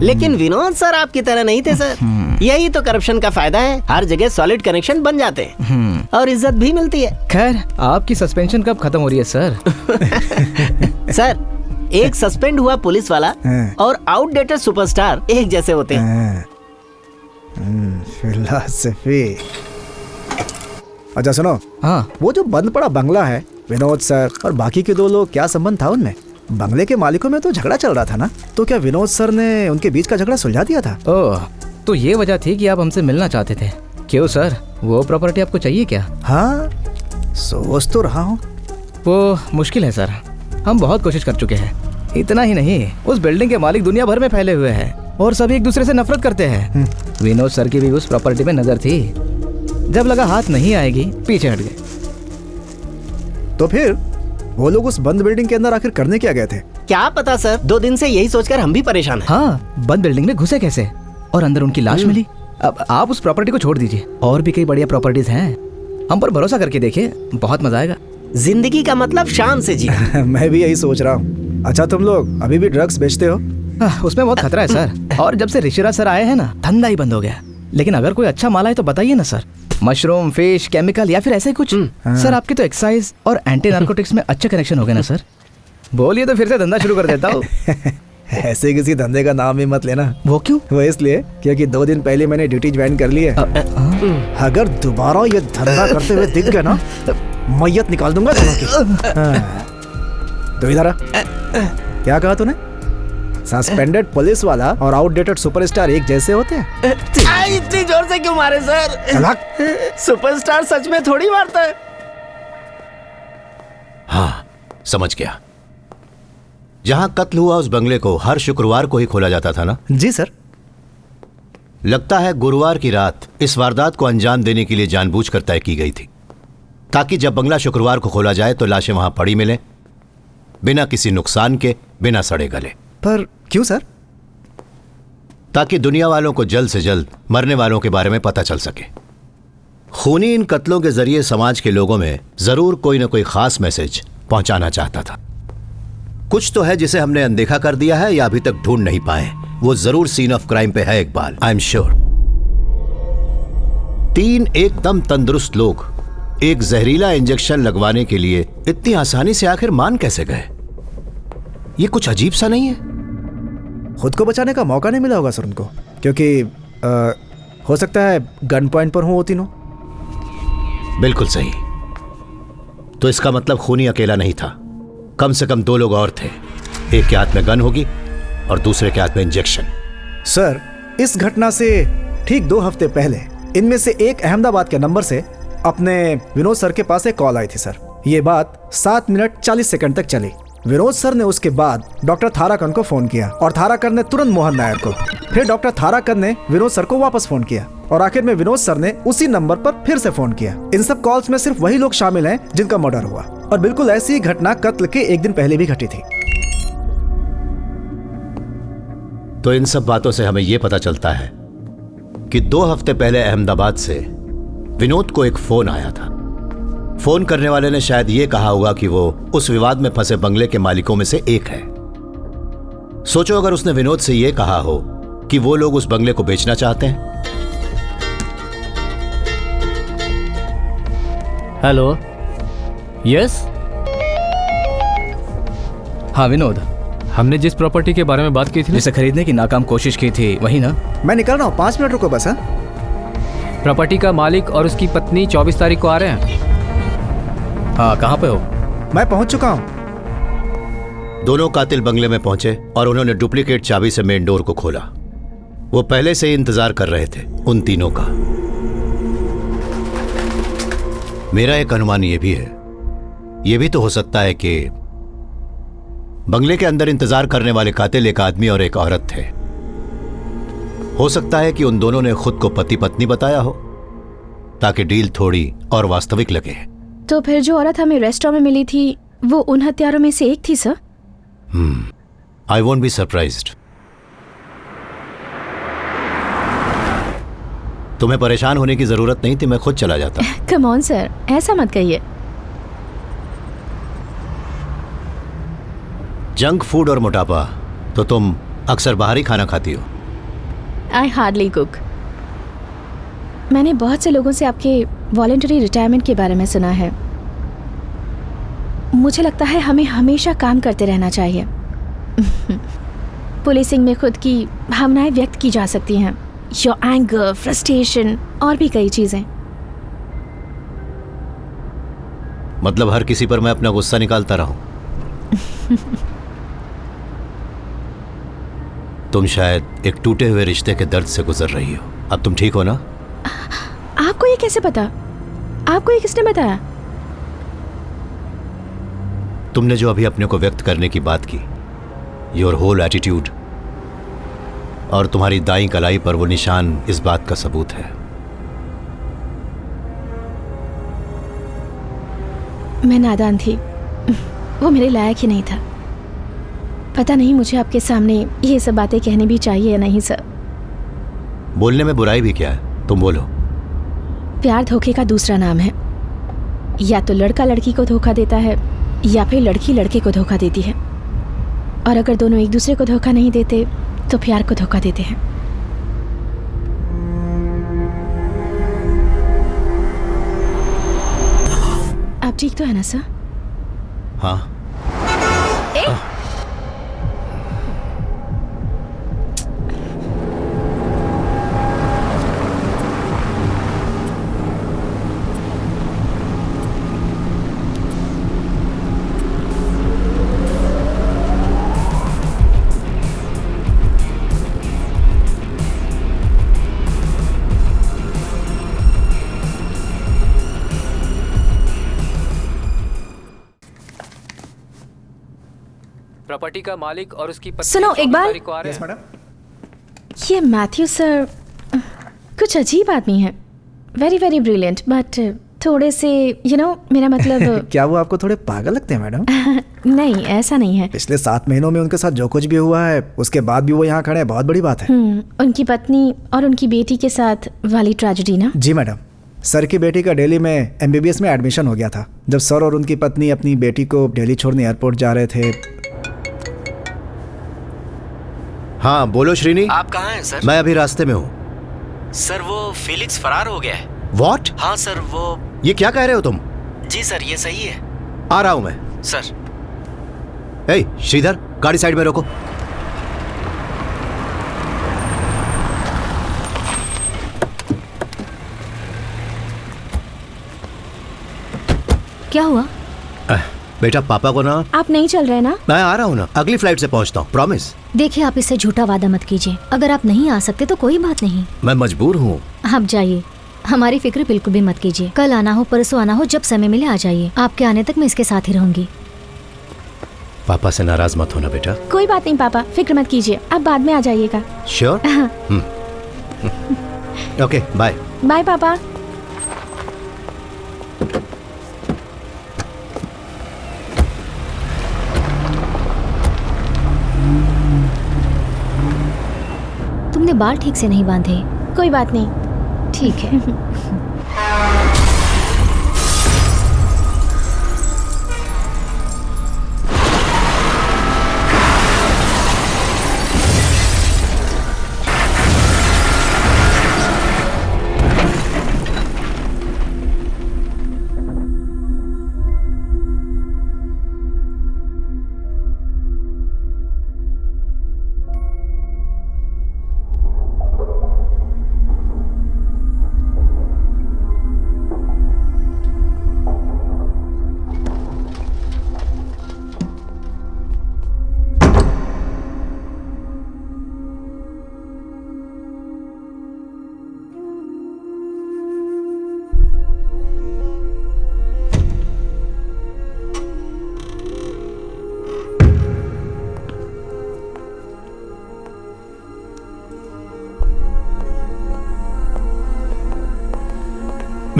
लेकिन विनोद सर आपकी तरह नहीं थे सर। यही तो करप्शन का फायदा है, हर जगह सॉलिड कनेक्शन बन जाते हैं और इज्जत भी मिलती है। खैर आपकी सस्पेंशन कब खत्म हो रही है सर? सर एक सस्पेंड हुआ पुलिस वाला और आउटडेटेड सुपरस्टार एक जैसे होते हैं। फिलॉसफी। अच्छा सुनो, हाँ वो जो बंद पड़ा बंगला है, विनोद सर और बाकी के 2 लोग, क्या संबंध था उनमें? बंगले के मालिकों में तो झगड़ा चल रहा था ना, तो क्या विनोद सर ने उनके बीच का झगड़ा सुलझा दिया था? ओह, तो ये वजह थी कि आप हमसे मिलना चाहते थे। क्यों सर, वो प्रॉपर्टी आपको चाहिए क्या? हाँ सोच तो रहा हूँ। वो मुश्किल है सर, हम बहुत कोशिश कर चुके हैं। इतना ही नहीं, उस बिल्डिंग के मालिक दुनिया भर में फैले हुए हैं और सभी एक दूसरे से नफरत करते हैं। विनोद सर की भी उस प्रॉपर्टी में नजर थी, जब लगा हाथ नहीं आएगी पीछे हट गए। तो फिर वो लोग उस बंद बिल्डिंग के अंदर आखिर करने क्या गए थे? क्या पता सर, 2 दिन से यही सोचकर हम भी परेशान हैं। हाँ, बंद बिल्डिंग में घुसे कैसे और अंदर उनकी लाश मिली। अब आप उस प्रॉपर्टी को छोड़ दीजिए, और भी कई बढ़िया प्रॉपर्टीज हैं, हम पर भरोसा करके देखिए, बहुत मजा आएगा। जिंदगी का मतलब शान से जीना। मैं भी यही सोच रहा हूँ। अच्छा तुम लोग अभी भी ड्रग्स बेचते हो? उसमें बहुत खतरा है सर, और जब से ऋषिराज सर आए हैं ना, धंधा ही बंद हो गया। लेकिन अगर कोई अच्छा माल है तो बताइए ना सर, मशरूम, फिश, केमिकल या फिर ऐसे कुछ। सर आपके तो एक्साइज और एंटी नार्कोटिक्स में अच्छे कनेक्शन हो गए ना सर। बोलिए तो फिर से धंधा शुरू कर देता हूँ। ऐसे किसी धंधे का नाम ही मत लेना। वो क्यों? वो इसलिए क्योंकि 2 दिन पहले मैंने ड्यूटी ज्वाइन कर ली है। अगर दोबारा ये धंधा करते हुए दिख गए ना, मैयत निकाल दूंगा दोनों की। तो इधर आ। क्या कहा तूने? सस्पेंडेड पुलिस वाला और आउटडेटेड सुपरस्टार एक जैसे होते हैं? इतनी जोर से क्यों मारे सर? सुपरस्टार सच में थोड़ी मारता है। हाँ समझ गया। जहां कत्ल हुआ उस बंगले को हर शुक्रवार को ही खोला जाता था ना? जी सर। लगता है गुरुवार की रात इस वारदात को अंजाम देने के लिए जानबूझकर तय की गई थी, ताकि जब बंगला शुक्रवार को खोला जाए तो लाशें वहां पड़ी मिलें, बिना किसी नुकसान के, बिना सड़े गले। पर क्यों सर? ताकि दुनिया वालों को जल्द से जल्द मरने वालों के बारे में पता चल सके। खूनी इन कत्लों के जरिए समाज के लोगों में जरूर कोई ना कोई खास मैसेज पहुंचाना चाहता था। कुछ तो है जिसे हमने अनदेखा कर दिया है या अभी तक ढूंढ नहीं पाए। वो जरूर सीन ऑफ क्राइम पे है इकबाल, आई एम श्योर। 3 एकदम तंदुरुस्त लोग एक जहरीला इंजेक्शन लगवाने के लिए इतनी आसानी से आखिर मान कैसे गए? ये कुछ अजीब सा नहीं है? खुद को बचाने का मौका नहीं मिला होगा सर उनको, क्योंकि हो सकता है गन पॉइंट पर हो वो तीनों। बिल्कुल सही। तो इसका मतलब खूनी अकेला नहीं था, कम से कम 2 लोग और थे। एक के हाथ में गन होगी और दूसरे के हाथ में इंजेक्शन। सर इस घटना से ठीक 2 हफ्ते पहले इनमें से एक अहमदाबाद के नंबर से अपने विनोद सर के पास एक कॉल आई थी सर। ये बात 7 मिनट 40 सेकंड तक चली। विनोद सर ने उसके बाद डॉक्टर थाराकन को फोन किया और थाराकन ने तुरंत मोहन नायर को। फिर डॉक्टर थाराकन ने विनोद सर को वापस फोन किया और आखिर में विनोद सर ने उसी नंबर पर फिर से फोन किया। इन सब कॉल्स में सिर्फ वही लोग शामिल हैं जिनका मर्डर हुआ, और बिल्कुल ऐसी ही घटना कत्ल के 1 दिन पहले भी घटी थी। तो इन सब बातों से हमें यह पता चलता है कि 2 हफ्ते पहले अहमदाबाद से विनोद को एक फोन आया था। फोन करने वाले ने शायद ये कहा होगा कि वो उस विवाद में फंसे बंगले के मालिकों में से एक है। सोचो अगर उसने विनोद से ये कहा हो कि वो लोग उस बंगले को बेचना चाहते हैं। Hello, yes. हाँ विनोद, हमने जिस प्रॉपर्टी के बारे में बात की थी, जिसे खरीदने की नाकाम कोशिश की थी, वही ना? मैं निकल रहा हूँ, 5 मिनट रुको बस। हाँ, प्रॉपर्टी का मालिक और उसकी पत्नी 24 तारीख को आ रहे हैं। हाँ, कहाँ पे हो? मैं पहुंच चुका हूं। दोनों कातिल बंगले में पहुंचे और उन्होंने डुप्लीकेट चाबी से मेन डोर को खोला। वो पहले से ही इंतजार कर रहे थे उन तीनों का। मेरा एक अनुमान ये भी है, ये भी तो हो सकता है कि बंगले के अंदर इंतजार करने वाले कातिल एक आदमी और एक औरत थे। हो सकता है कि उन दोनों ने खुद को पति पत्नी बताया हो ताकि डील थोड़ी और वास्तविक लगे। तो फिर जो औरत हमें रेस्टोरेंट में मिली थी वो उन हत्यारों में से एक थी sir? I won't be surprised. तुम्हें परेशान होने की जरूरत नहीं थी, मैं खुद चला जाता। कम ऑन सर, ऐसा मत कहिए। जंक फूड और मोटापा, तो तुम अक्सर बाहर ही खाना खाती हो। I hardly cook. मैंने बहुत से लोगों से आपके वॉलंटरी रिटायरमेंट के बारे में सुना है। मुझे लगता है हमें हमेशा काम करते रहना चाहिए। पुलिसिंग में खुद की भावनाएं व्यक्त की जा सकती हैं, योर एंगर, फ्रस्ट्रेशन और भी कई चीजें। मतलब हर किसी पर मैं अपना गुस्सा निकालता रहूं? तुम शायद एक टूटे हुए रिश्ते के दर्द से गुजर रही हो। अब तुम ठीक हो ना? आपको ये कैसे पता? आपको ये किसने बताया? तुमने जो अभी अपने को व्यक्त करने की बात की, योर होल एटीट्यूड और तुम्हारी दाईं कलाई पर वो निशान इस बात का सबूत है। मैं नादान थी, वो मेरे लायक ही नहीं था। पता नहीं मुझे आपके सामने ये सब बातें कहनी भी चाहिए या नहीं सर। बोलने में बुराई भी क्या है, तुम बोलो। प्यार धोखे का दूसरा नाम है। या तो लड़का लड़की को धोखा देता है या फिर लड़की लड़के को धोखा देती है, और अगर दोनों एक दूसरे को धोखा नहीं देते तो प्यार को धोखा देते हैं। आप ठीक तो है ना सर? हाँ। प्रॉपर्टी का मालिक और उसकी पत्नी सुनो एक बार। Yes madam. ये मैथ्यू सर कुछ अजीब आदमी है। वेरी वेरी ब्रिलियंट, बट थोड़े से मेरा मतलब क्या वो आपको थोड़े पागल लगते हैं मैडम? नहीं, ऐसा नहीं है। पिछले 7 महीनों में उनके साथ जो कुछ भी हुआ है उसके बाद भी वो यहाँ खड़े हैं, बहुत बड़ी बात है। उनकी पत्नी और उनकी बेटी के साथ वाली ट्रेजेडी ना? जी मैडम, सर की बेटी का दिल्ली में MBBS में एडमिशन हो गया था। जब सर और उनकी पत्नी अपनी बेटी को दिल्ली छोड़ने एयरपोर्ट जा रहे थे। हाँ बोलो श्रीनी। आप कहाँ हैं सर? मैं अभी रास्ते में हूँ। सर वो फिलिक्स फरार हो गया है। What? हाँ सर, वो ये क्या कह रहे हो तुम? जी सर, ये सही है। आ रहा हूं मैं। सर ए श्रीधर, गाड़ी साइड में रोको। क्या हुआ? बेटा पापा को ना। आप नहीं चल रहे ना? मैं आ रहा हूँ ना, अगली फ्लाइट से पहुँचता हूँ, प्रॉमिस। देखिए आप इससे झूठा वादा मत कीजिए। अगर आप नहीं आ सकते तो कोई बात नहीं, मैं मजबूर हूँ। आप जाइए, हमारी फिक्र बिल्कुल भी मत कीजिए। कल आना हो, परसों आना हो, जब समय मिले आ जाइए। आपके आने तक मैं इसके साथ ही रहूंगी। पापा से नाराज मत होना बेटा। कोई बात नहीं पापा, फिक्र मत कीजिए, आप बाद में आ जाइएगा। श्योर? Okay bye. बाय पापा। तुमने बाल ठीक से नहीं बांधे। कोई बात नहीं, ठीक है।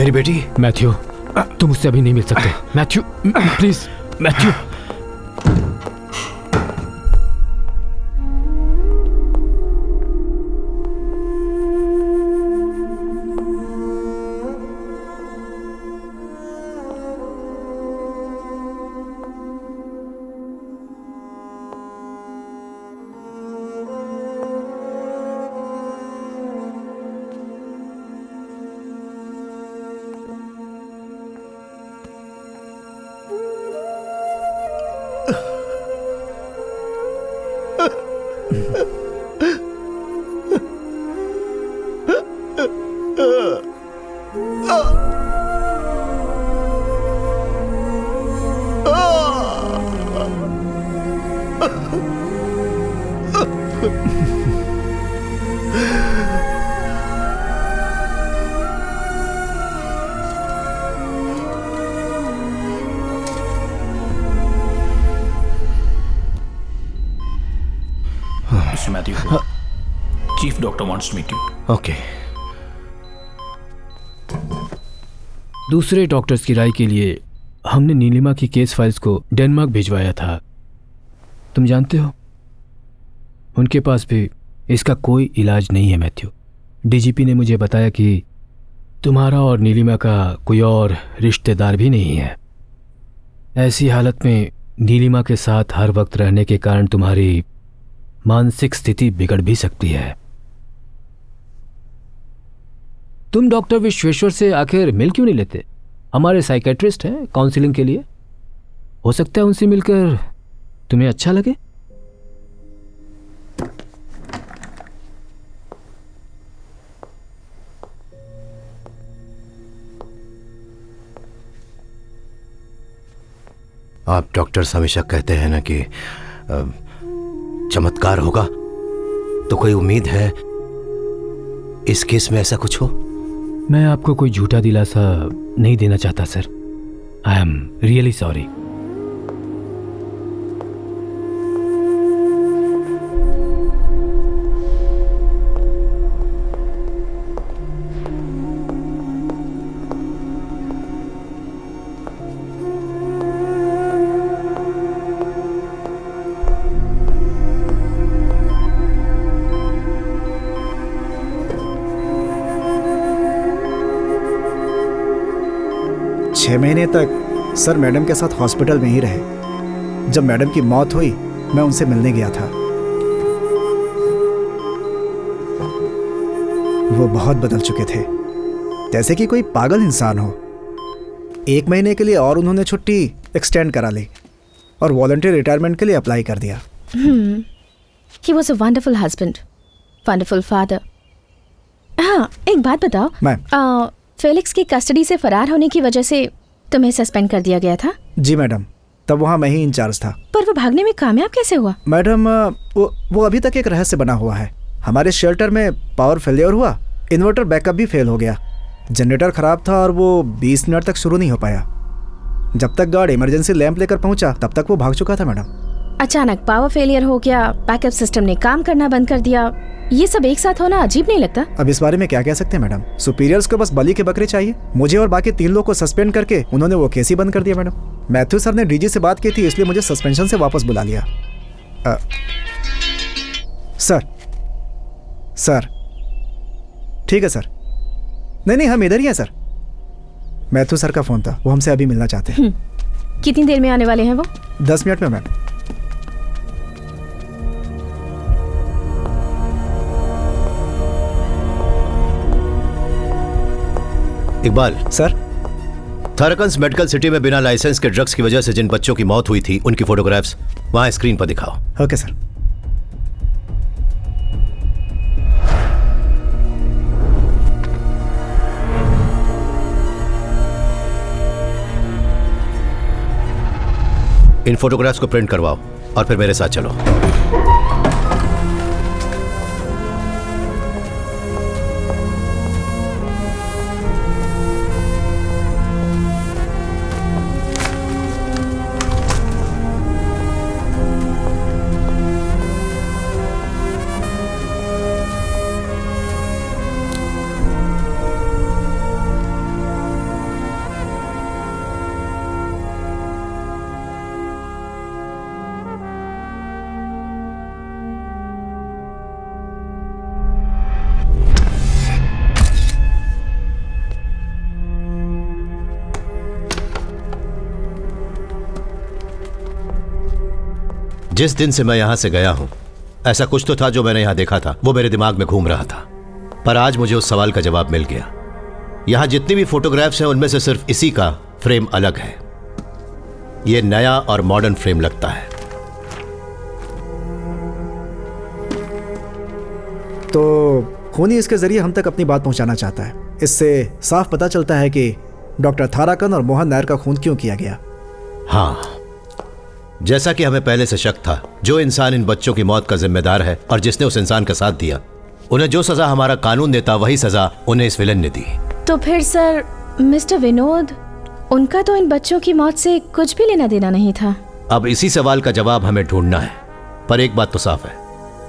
मेरी बेटी। मैथ्यू, तुम मुझसे अभी नहीं मिल सकते। Matthew, please Matthew. Mr. Matthew, Chief Doctor wants to meet you. Okay. दूसरे डॉक्टर्स की राय के लिए हमने नीलिमा की केस फाइल्स को डेनमार्क भिजवाया था। तुम जानते हो, उनके पास भी इसका कोई इलाज नहीं है मैथ्यू। डीजीपी ने मुझे बताया कि तुम्हारा और नीलिमा का कोई और रिश्तेदार भी नहीं है। ऐसी हालत में नीलिमा के साथ हर वक्त रहने के कारण तुम्हारी मानसिक स्थिति बिगड़ भी सकती है। तुम डॉक्टर विश्वेश्वर से आखिर मिल क्यों नहीं लेते? हमारे साइकेट्रिस्ट हैं काउंसलिंग के लिए। हो सकता है उनसे मिलकर तुम्हें अच्छा लगे। आप डॉक्टर्स हमेशा कहते हैं ना कि चमत्कार होगा, तो कोई उम्मीद है इस केस में ऐसा कुछ हो? मैं आपको कोई झूठा दिलासा नहीं देना चाहता sir. I am really sorry. छह महीने तक सर मैडम के साथ हॉस्पिटल में ही रहे। जब मैडम की मौत हुई मैं उनसे मिलने गया था। वो बहुत बदल चुके थे, जैसे कि कोई पागल इंसान हो। 1 महीने के लिए और उन्होंने छुट्टी एक्सटेंड करा ली और वॉलंटियर रिटायरमेंट के लिए अप्लाई कर दिया। He was a wonderful husband, wonderful father. हाँ, एक बात बताओ मैम। फेलिक्स की कस्टडी से फरार होने की वजह से तुम्हें सस्पेंड कर दिया गया था? जी मैडम, तब वहाँ मैं ही इंचार्ज था। पर वो भागने में कामयाब कैसे हुआ? मैडम, वो अभी तक एक रहस्य बना हुआ है। हमारे शेल्टर में पावर फेलियर हुआ, इन्वर्टर बैकअप भी फेल हो गया, जनरेटर खराब था और वो 20 मिनट तक शुरू नहीं हो पाया। जब तक गार्ड इमरजेंसी लैंप लेकर पहुंचा तब तक वो भाग चुका था मैडम। अचानक पावर फेलियर हो गया, बैकअप सिस्टम ने काम करना बंद कर दिया। ये सब एक साथ होना अजीब नहीं लगता? अब इस बारे में क्या कह सकते हैं मैडम। सुपीरियर्स को बस बलि के बकरे चाहिए। मुझे और बाकी 3 लोग को सस्पेंड करके उन्होंने वो केस ही बंद कर दिया मैडम। मैथ्यू सर ने डीजी से बात की थी, इसलिए मुझे सस्पेंशन से वापस बुला लिया। सर ठीक है सर। नहीं, हम इधर ही हैं सर। मैथ्यू सर का फोन था, वो हमसे अभी मिलना चाहते हैं। कितनी देर में आने वाले हैं वो? 10 मिनट में ma'am. Iqbal sir, Tharakan's medical city में बिना लाइसेंस के ड्रग्स की वजह से जिन बच्चों की मौत हुई थी उनकी फोटोग्राफ्स वहां स्क्रीन पर दिखाओ। Okay sir. इन फोटोग्राफ्स को प्रिंट करवाओ और फिर मेरे साथ चलो। जिस दिन से मैं यहाँ से गया हूँ ऐसा कुछ तो था जो मैंने यहाँ देखा था, वो मेरे दिमाग में घूम रहा था। पर आज मुझे उस सवाल का जवाब मिल गया। यहाँ जितनी भी फोटोग्राफ्स हैं उनमें से सिर्फ इसी का फ्रेम अलग है। ये नया और मॉडर्न फ्रेम लगता है। तो खूनी इसके जरिए हम तक अपनी बात पहुंचाना चाहता है। इससे साफ पता चलता है कि डॉक्टर थाराकन और मोहन नायर का खून क्यों किया गया। हाँ, जैसा कि हमें पहले से शक था, जो इंसान इन बच्चों की मौत का जिम्मेदार है और जिसने उस इंसान का साथ दिया, उन्हें जो सजा हमारा कानून देता वही सजा उन्हें इस विलन ने दी। तो फिर सर मिस्टर विनोद, उनका तो इन बच्चों की मौत से कुछ भी लेना देना नहीं था। अब इसी सवाल का जवाब हमें ढूंढना है। पर एक बात तो साफ है,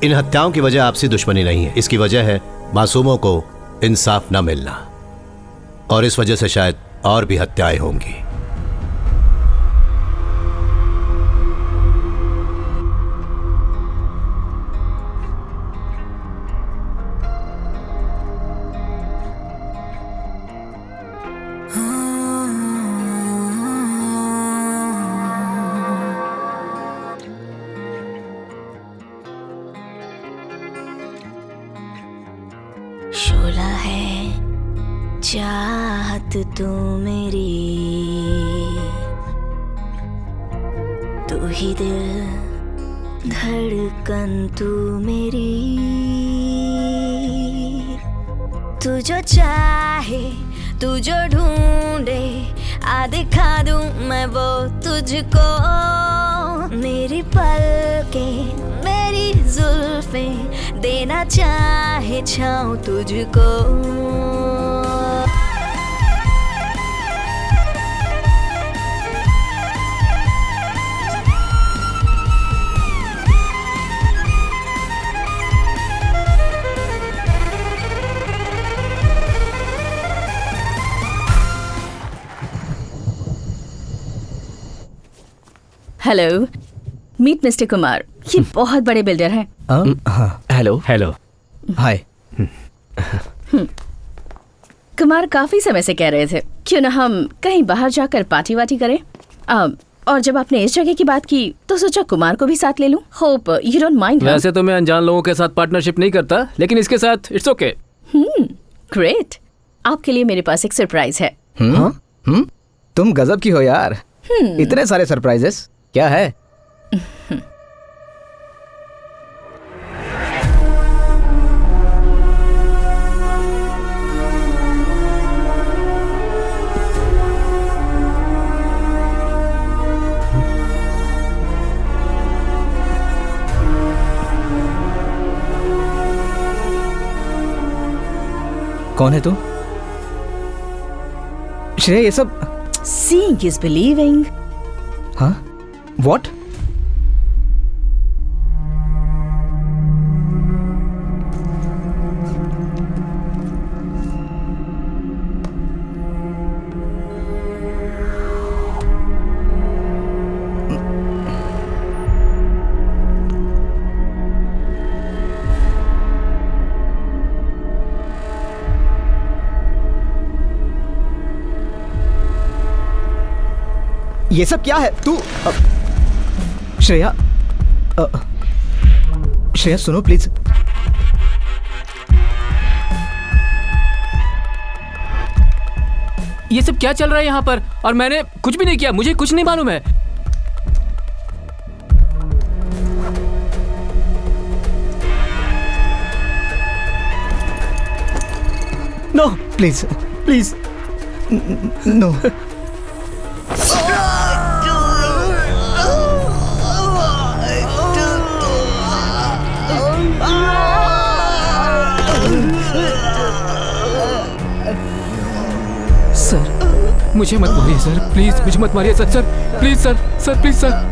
इन हत्याओं की वजह आपसी दुश्मनी नहीं है। इसकी वजह है मासूमों को इंसाफ न मिलना, और इस वजह से शायद और भी हत्याएं होंगी। शोला है चाहत तू मेरी, तू ही दिल धड़कन तू मेरी, तू जो चाहे तू जो ढूंढे आ दिखा दूं मैं वो तुझको। मेरी पलकें मेरी जुल्फें देना चाहे छाऊं तुझको। Hello, meet mister Kumar. ये बहुत बड़े बिल्डर हैं। हेलो। हेलो, हाय। कुमार काफी समय से कह रहे थे क्यों ना हम कहीं बाहर जाकर पार्टी वार्टी करें। और जब आपने इस जगह की बात की तो सोचा कुमार को भी साथ ले लूं। Hope you don't mind. वैसे तो मैं अनजान लोगों के साथ पार्टनरशिप नहीं करता, लेकिन इसके साथ इट्स ओके। ग्रेट। आपके लिए मेरे पास एक सरप्राइज है। तुम गजब की हो यार। इतने सारे सरप्राइजेस, क्या है? कौन है तू? श्रेय, ये सब Seeing is believing. हाँ? What? ये सब क्या है? तू श्रेया, श्रेया सुनो प्लीज। ये सब क्या चल रहा है यहाँ पर? और मैंने कुछ भी नहीं किया, मुझे कुछ नहीं मालूम है। No please please no. Sir मुझे मत मारिए सर, प्लीज मुझे मत मारिए sir. Sir please sir, sir please sir.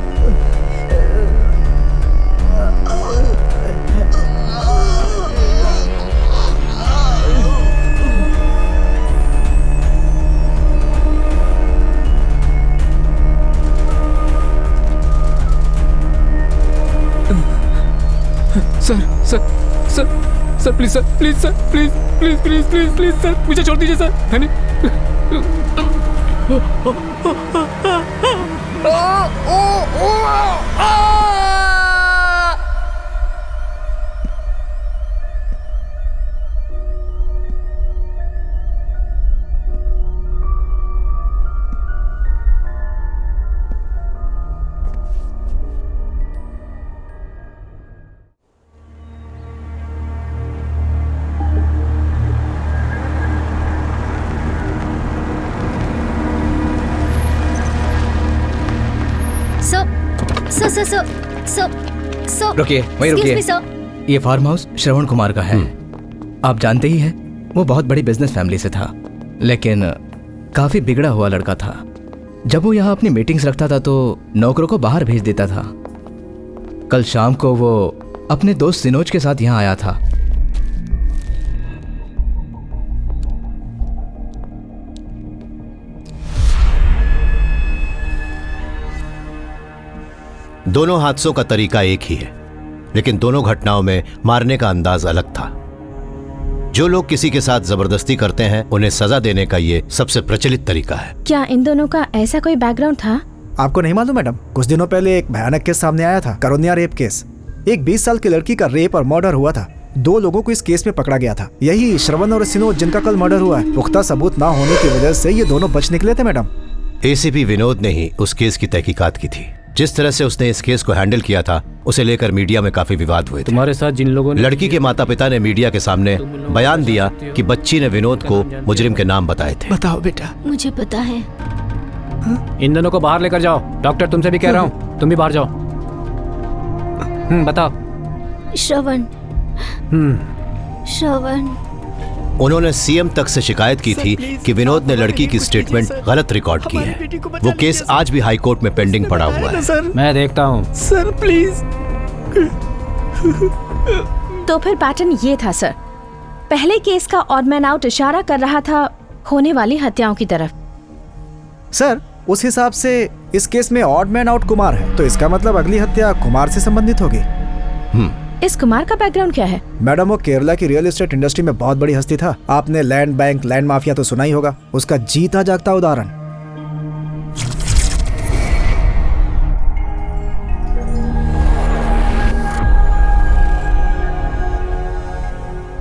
Sir sir sir sir please sir, please sir, please please please please please sir, मुझे छोड़ दीजिए सर। है नहीं? सो रुकिए, वहीं रुकिए। ये फार्म हाउस श्रवण कुमार का है। आप जानते ही हैं, वो बहुत बड़ी बिजनेस फैमिली से था, लेकिन काफी बिगड़ा हुआ लड़का था। जब वो यहाँ अपनी मीटिंग्स रखता था तो नौकरों को बाहर भेज देता था। कल शाम को वो अपने दोस्त सिनोज के साथ यहाँ आया था। दोनों हादसों का तरीका एक ही है, लेकिन दोनों घटनाओं में मारने का अंदाज अलग था। जो लोग किसी के साथ जबरदस्ती करते हैं उन्हें सजा देने का ये सबसे प्रचलित तरीका है। क्या इन दोनों का ऐसा कोई बैकग्राउंड था? आपको नहीं मालूम मैडम? कुछ दिनों पहले एक भयानक केस सामने आया था, करुणिया रेप केस। एक 20 साल की लड़की का रेप और मर्डर हुआ था। 2 लोगों को इस केस में पकड़ा गया था। यही श्रवण और सिनोज जिनका कल मर्डर हुआ है। पुख्ता सबूत ना होने की वजह से ये दोनों बच निकले थे मैडम। एसीपी विनोद ने ही उस केस की तहकीकात की थी। जिस तरह से उसने इस केस को हैंडल किया था, उसे लेकर मीडिया में काफी विवाद हुए थे। तुम्हारे साथ जिन लोगों ने लड़की के माता पिता ने मीडिया के सामने बयान दिया कि बच्ची ने विनोद को मुजरिम के नाम बताए थे। बताओ बेटा। मुझे पता है। इन दोनों को बाहर लेकर जाओ। डॉक्टर, तुमसे भी कह रहा हूँ, तुम भी बाहर जाओ। बताओ। श्रवण। उन्होंने सीएम तक से शिकायत की थी कि विनोद ने लड़की की स्टेटमेंट गलत रिकॉर्ड की है। वो केस आज भी हाई कोर्ट में पेंडिंग पड़ा हुआ है। मैं देखता हूँ। Sir please. तो फिर पैटर्न ये था सर। पहले केस का ऑड मैन आउट इशारा कर रहा था होने वाली हत्याओं की तरफ। सर उस हिसाब से इस केस में ऑड मैन आउट कुमार है, तो इसका मतलब अगली हत्या कुमार से संबंधित होगी। इस कुमार का बैकग्राउंड क्या है? मैडम वो केरला की रियल एस्टेट इंडस्ट्री में बहुत बड़ी हस्ती था। आपने लैंड बैंक, लैंड माफिया तो सुना ही होगा। उसका जीता जागता उदाहरण।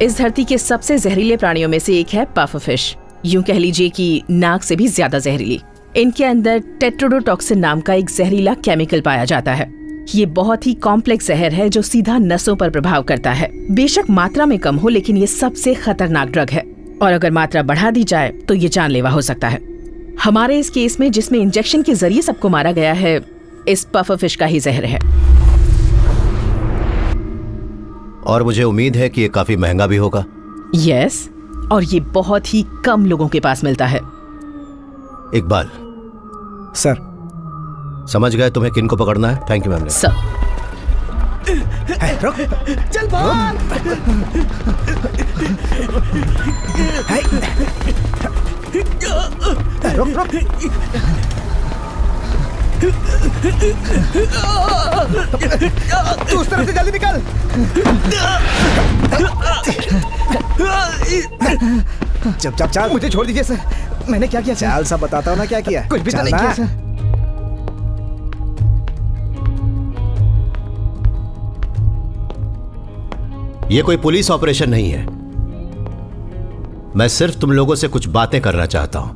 इस धरती के सबसे जहरीले प्राणियों में से एक है पफरफिश। यूं कह लीजिए कि नाग से भी ज्यादा जहरीली। इनके अंदर टेट्रोडोटॉक्सिन नाम का एक जहरीला केमिकल पाया जाता है। ये बहुत ही कॉम्प्लेक्स जहर है जो सीधा नसों पर प्रभाव करता है। बेशक मात्रा में कम हो, लेकिन ये सबसे खतरनाक ड्रग है और अगर मात्रा बढ़ा दी जाए तो ये जानलेवा हो सकता है। हमारे इस केस में जिसमें इंजेक्शन के जरिए सबको मारा गया है, इस पफरफिश का ही जहर है। और मुझे उम्मीद है कि ये काफी महंगा भी होगा। यस, और ये बहुत ही कम लोगों के पास मिलता है। इकबाल सर, समझ गए तुम्हें किन को पकड़ना है? Thank you ma'am. सर चल भाग। तू उस तरफ से जल्दी निकल। चुपचाप चल। मुझे छोड़ दीजिए सर, मैंने क्या किया? चल सब बताता हूँ ना क्या किया। कुछ भी तो नहीं किया सर। ये कोई पुलिस ऑपरेशन नहीं है। मैं सिर्फ तुम लोगों से कुछ बातें करना चाहता हूं,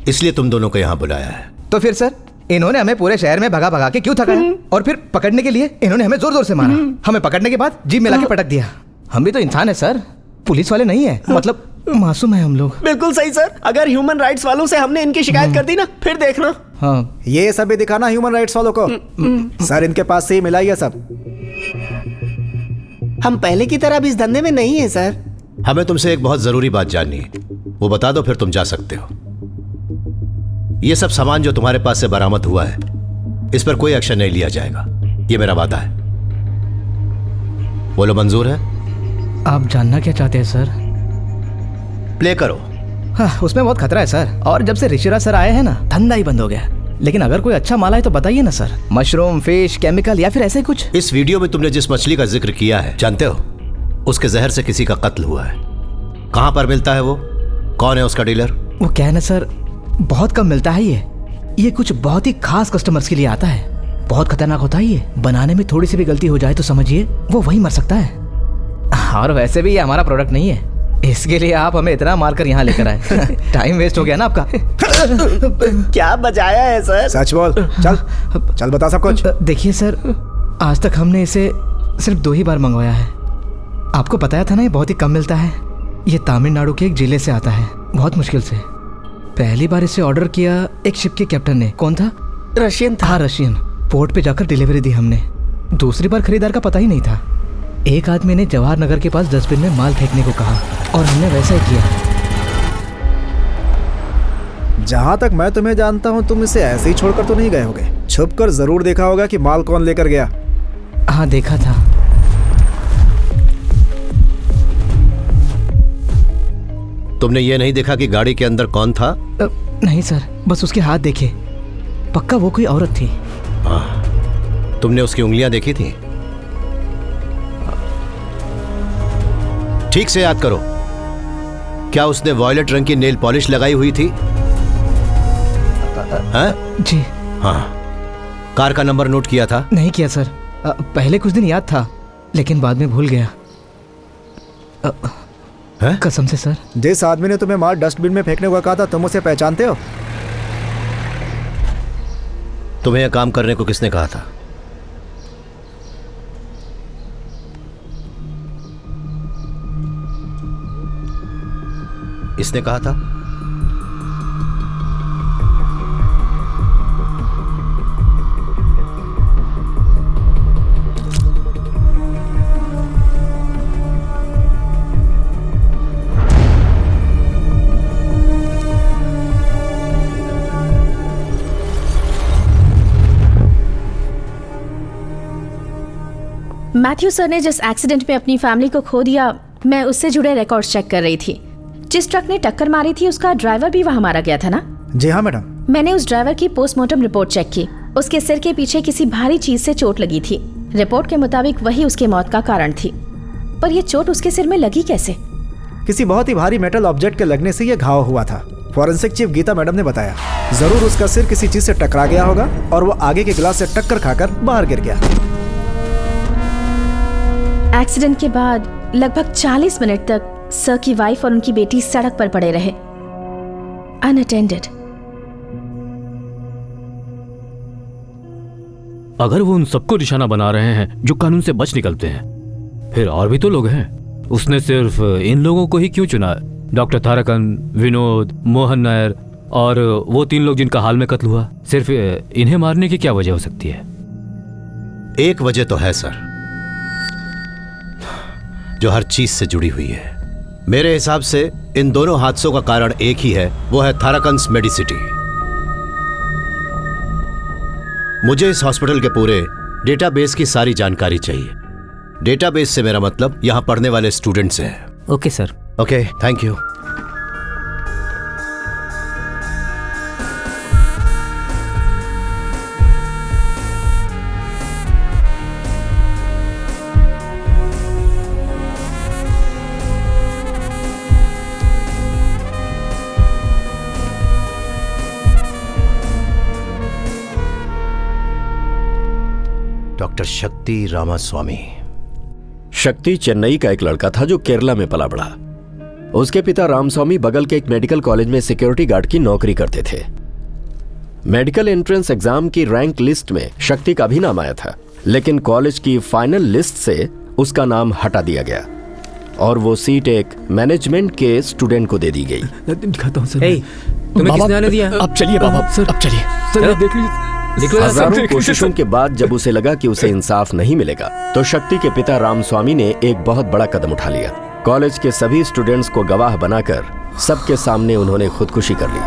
इसलिए तुम दोनों को यहां बुलाया है। तो फिर सर, इन्होंने हमें पूरे शहर में भगा भगा के क्यों थकाया? और फिर पकड़ने के लिए इन्होंने हमें जोर जोर से मारा। हमें पकड़ने के बाद जीभ मिला के पटक दिया। हम भी तो इंसान है सर, पुलिस वाले नहीं है। मतलब मासूम है हम लोग। बिल्कुल सही सर। अगर ह्यूमन राइट्स वालों से हमने इनकी शिकायत कर दी ना, फिर देखना। हाँ, ये सब भी दिखाना ह्यूमन राइट्स वालों को। सर इनके पास से ही मिला ये सब। हम पहले की तरह भी इस धंधे में नहीं है सर। हमें तुमसे एक बहुत जरूरी बात जाननी है, वो बता दो फिर तुम जा सकते हो। ये सब सामान जो तुम्हारे पास से बरामद हुआ है, इस पर कोई एक्शन नहीं लिया जाएगा, ये मेरा वादा है। बोलो मंजूर है? आप जानना क्या चाहते हैं सर? प्ले करो। हाँ, उसमें बहुत खतरा है सर। और जब से ऋषिराज सर आए हैं ना, धंधा ही बंद हो गया। लेकिन अगर कोई अच्छा माल है तो बताइए ना सर। मशरूम, फिश, केमिकल या फिर ऐसे कुछ। इस वीडियो में तुमने जिस मछली का जिक्र किया है, जानते हो उसके जहर से किसी का कत्ल हुआ है। कहां पर मिलता है वो? कौन है उसका डीलर? वो क्या है ना सर, बहुत कम मिलता है ये कुछ बहुत ही खास कस्टमर्स के लिए आता है। बहुत खतरनाक होता है ये। बनाने में थोड़ी सी भी गलती हो जाए तो समझिए वो वही मर सकता है। और वैसे भी ये हमारा प्रोडक्ट नहीं है, इसके लिए आप हमें इतना मारकर यहाँ लेकर आए। टाइम वेस्ट हो गया ना आपका। क्या बजाया है सर? सच बोल। चल चल बता सब कुछ। देखिए सर, आज तक हमने इसे सिर्फ 2 ही बार मंगवाया है। आपको बताया था ना, ये बहुत ही कम मिलता है। ये तमिलनाडु के एक जिले से आता है, बहुत मुश्किल से। पहली बार इसे ऑर्डर किया एक शिप के कैप्टन ने। कौन था? रशियन था। हाँ, रशियन। पोर्ट पे जाकर डिलीवरी दी हमने। दूसरी बार खरीदार का पता ही नहीं था। एक आदमी ने जवाहर नगर के पास डस्टबिन में माल फेंकने को कहा और हमने वैसा ही किया। जहाँ तक मैं तुम्हें जानता हूँ तुम इसे ऐसे ही छोड़कर तो नहीं गए होगे। छुपकर जरूर देखा होगा कि माल कौन लेकर गया। हाँ देखा था। तुमने ये नहीं देखा कि गाड़ी के अंदर कौन था? नहीं सर, बस उसके हाथ देखे। पक्का वो कोई औरत थी। हाँ, तुमने उसकी उंगलियां देखी थी? ठीक से याद करो, क्या उसने वॉयलेट रंग की नेल पॉलिश लगाई हुई थी? जी हाँ। कार का नंबर नोट किया था? नहीं किया सर। पहले कुछ दिन याद था लेकिन बाद में भूल गया। कसम से सर। जिस आदमी ने तुम्हें माल डस्टबिन में फेंकने को कहा था तुम उसे पहचानते हो? तुम्हें यह काम करने को किसने कहा था? इसने कहा था? मैथ्यू सर ने जिस एक्सीडेंट में अपनी फैमिली को खो दिया, मैं उससे जुड़े रिकॉर्ड्स चेक कर रही थी। जिस ट्रक ने टक्कर मारी थी उसका ड्राइवर भी वहाँ मारा गया था ना? जी हाँ मैडम। मैंने उस ड्राइवर की पोस्टमार्टम रिपोर्ट चेक की। उसके सिर के पीछे किसी भारी चीज से चोट लगी थी। रिपोर्ट के मुताबिक वही उसके मौत का कारण थी। पर यह चोट उसके सिर में लगी कैसे? किसी बहुत ही भारी मेटल ऑब्जेक्ट के लगने से यह घाव हुआ था। फॉरेंसिक चीफ गीता मैडम ने बताया। जरूर उसका सिर किसी चीज से टकरा गया होगा और वो आगे के गिलास से टक्कर खाकर बाहर गिर गया। एक्सीडेंट के बाद लगभग 40 मिनट तक सर की वाइफ और उनकी बेटी सड़क पर पड़े रहे, अनअटेंडेड। अगर वो उन सबको निशाना बना रहे हैं जो कानून से बच निकलते हैं, फिर और भी तो लोग हैं। उसने सिर्फ इन लोगों को ही क्यों चुना? डॉक्टर थारकन, विनोद, मोहन नायर और वो 3 लोग जिनका हाल में कत्ल हुआ, सिर्फ इन्हें मारने की क्या वजह हो सकती है? एक वजह तो है सर, जो हर चीज से जुड़ी हुई है। मेरे हिसाब से इन दोनों हादसों का कारण एक ही है, वो है थाराकंस मेडिसिटी। मुझे इस हॉस्पिटल के पूरे डेटाबेस की सारी जानकारी चाहिए। डेटाबेस से मेरा मतलब यहां पढ़ने वाले स्टूडेंट्स हैं। Okay sir. Okay, thank you. Doctor शक्ति रामास्वामी। शक्ति चेन्नई का एक लड़का था जो केरला में पला बढ़ा। उसके पिता रामस्वामी बगल के एक मेडिकल कॉलेज में सिक्योरिटी गार्ड की नौकरी करते थे। मेडिकल एंट्रेंस एग्जाम की रैंक लिस्ट में शक्ति का भी नाम आया था, लेकिन कॉलेज की फाइनल लिस्ट से उसका नाम हटा दिया गया और वो सीट एक मैनेजमेंट के स्टूडेंट को दे दी गई। दिखाता हूं सर। तुम्हें किसने आने दिया? अब चलिए बाबा, सर अब चलिए। सर देख लीजिए। हजारों कोशिशों के बाद जब उसे लगा कि उसे इंसाफ नहीं मिलेगा, तो शक्ति के पिता रामस्वामी ने एक बहुत बड़ा कदम उठा लिया। कॉलेज के सभी स्टूडेंट्स को गवाह बनाकर सबके सामने उन्होंने खुदकुशी कर ली।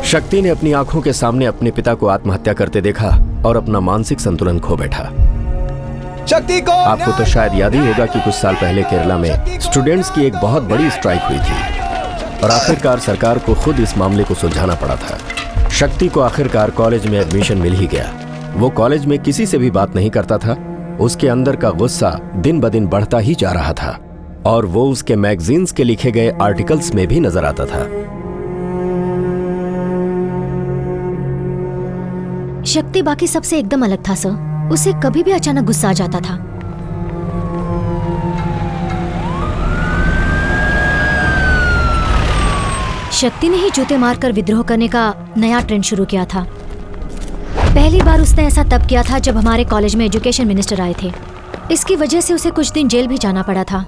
शक्ति ने अपनी आंखों के सामने अपने पिता को आत्महत्या करते देखा और अपना मानसिक संतुलन खो बैठा। शक्ति को आपको तो शायद याद ही होगा कि कुछ साल पहले केरला में स्टूडेंट्स की एक बहुत बड़ी स्ट्राइक हुई थी और आखिरकार सरकार को खुद इस मामले को सुलझाना पड़ा था। शक्ति को आखिरकार कॉलेज में एडमिशन मिल ही गया। वो कॉलेज में किसी से भी बात नहीं करता था। उसके अंदर का गुस्सा दिन ब दिन बढ़ता ही जा रहा था और वो उसके मैगजीन्स के लिखे गए आर्टिकल्स में भी नजर आता था। शक्ति बाकी सबसे एकदम अलग था सर। उसे कभी भी अचानक गुस्सा आ जाता था। शक्ति ने ही जूते मारकर विद्रोह करने का नया ट्रेंड शुरू किया था। पहली बार उसने ऐसा तब किया था जब हमारे कॉलेज में एजुकेशन मिनिस्टर आए थे। इसकी वजह से उसे कुछ दिन जेल भी जाना पड़ा था,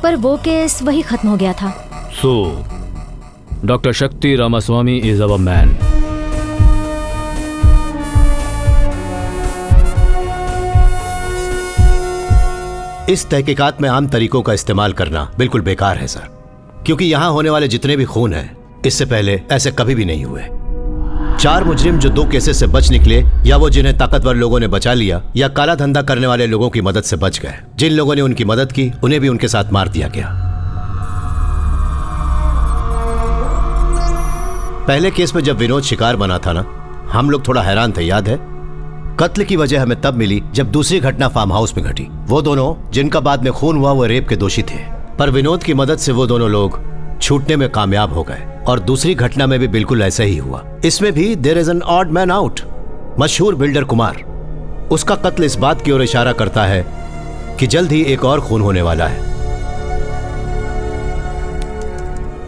पर वो केस वही खत्म हो गया था। डॉक्टर शक्ति रामास्वामी इज अवर मैन। इस तहकीकात में आम तरीकों का इस्तेमाल करना बिल्कुल बेकार है सर, क्योंकि यहाँ होने वाले जितने भी खून हैं इससे पहले ऐसे कभी भी नहीं हुए। 4 मुजरिम जो 2 केसेस से बच निकले, या वो जिन्हें ताकतवर लोगों ने बचा लिया, या काला धंधा करने वाले लोगों की मदद से बच गए। जिन लोगों ने उनकी मदद की उन्हें भी उनके साथ मार दिया गया। पहले केस में जब विनोद शिकार बना था ना, हम लोग थोड़ा हैरान थे, याद है? कत्ल की वजह हमें तब मिली जब दूसरी घटना फार्म हाउस में घटी। वो दोनों जिनका बाद में खून हुआ वो रेप के दोषी थे, पर विनोद की मदद से वो दोनों लोग छूटने में कामयाब हो गए। और दूसरी घटना में भी बिल्कुल ऐसा ही हुआ। इसमें भी there is an odd man out. मशहूर बिल्डर कुमार, उसका कत्ल इस बात की ओर इशारा करता है कि जल्द ही एक और खून होने वाला है।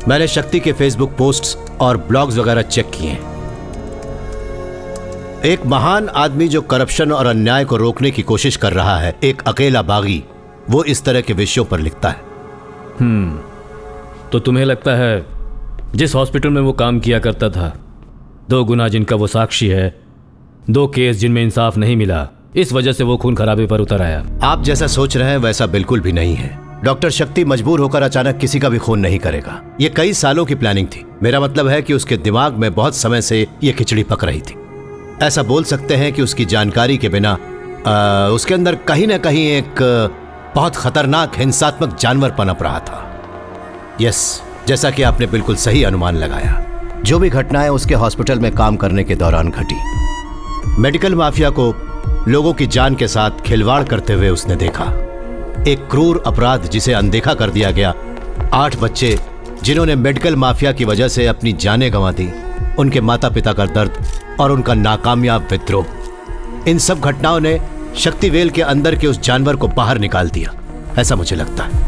मैंने शक्ति के फेसबुक पोस्ट्स और ब्लॉग्स वगैरह चेक किए हैं। एक महान आदमी जो करप्शन और अन्याय को रोकने की कोशिश कर रहा है, एक अकेला बागी, वो इस तरह के विषयों पर लिखता है। तो तुम्हें लगता है जिस हॉस्पिटल में वो काम किया करता था, 2 गुना जिनका वो साक्षी है, 2 केस जिनमें इंसाफ नहीं मिला, इस वजह से वो खून खराबे पर उतर आया? आप जैसा सोच रहे हैं वैसा बिल्कुल भी नहीं है। डॉक्टर शक्ति मजबूर होकर अचानक किसी का भी खून नहीं करेगा। ये कई सालों की प्लानिंग थी। मेरा मतलब है कि उसके दिमाग में बहुत समय से ये खिचड़ी पक रही थी। ऐसा बोल सकते हैं कि उसकी जानकारी के बिना उसके अंदर कहीं ना कहीं एक बहुत खतरनाक हिंसात्मक जानवर पनप रहा था। यस, जैसा कि आपने बिल्कुल सही अनुमान लगाया। जो भी घटनाएं उसके हॉस्पिटल में काम करने के दौरान घटी, मेडिकल माफिया को लोगों की जान के साथ खिलवाड़ करते हुए उसने देखा। एक क्रूर अपराध जिसे अनदेखा कर दिया गया। 8 बच्चे जिन्होंने मेडिकल माफिया की वजह से अपनी जानें गंवा दी, उनके माता पिता का दर्द और उनका नाकामयाब विद्रोह, इन सब घटनाओं ने शक्तिवेल के अंदर के उस जानवर को बाहर निकाल दिया, ऐसा मुझे लगता है।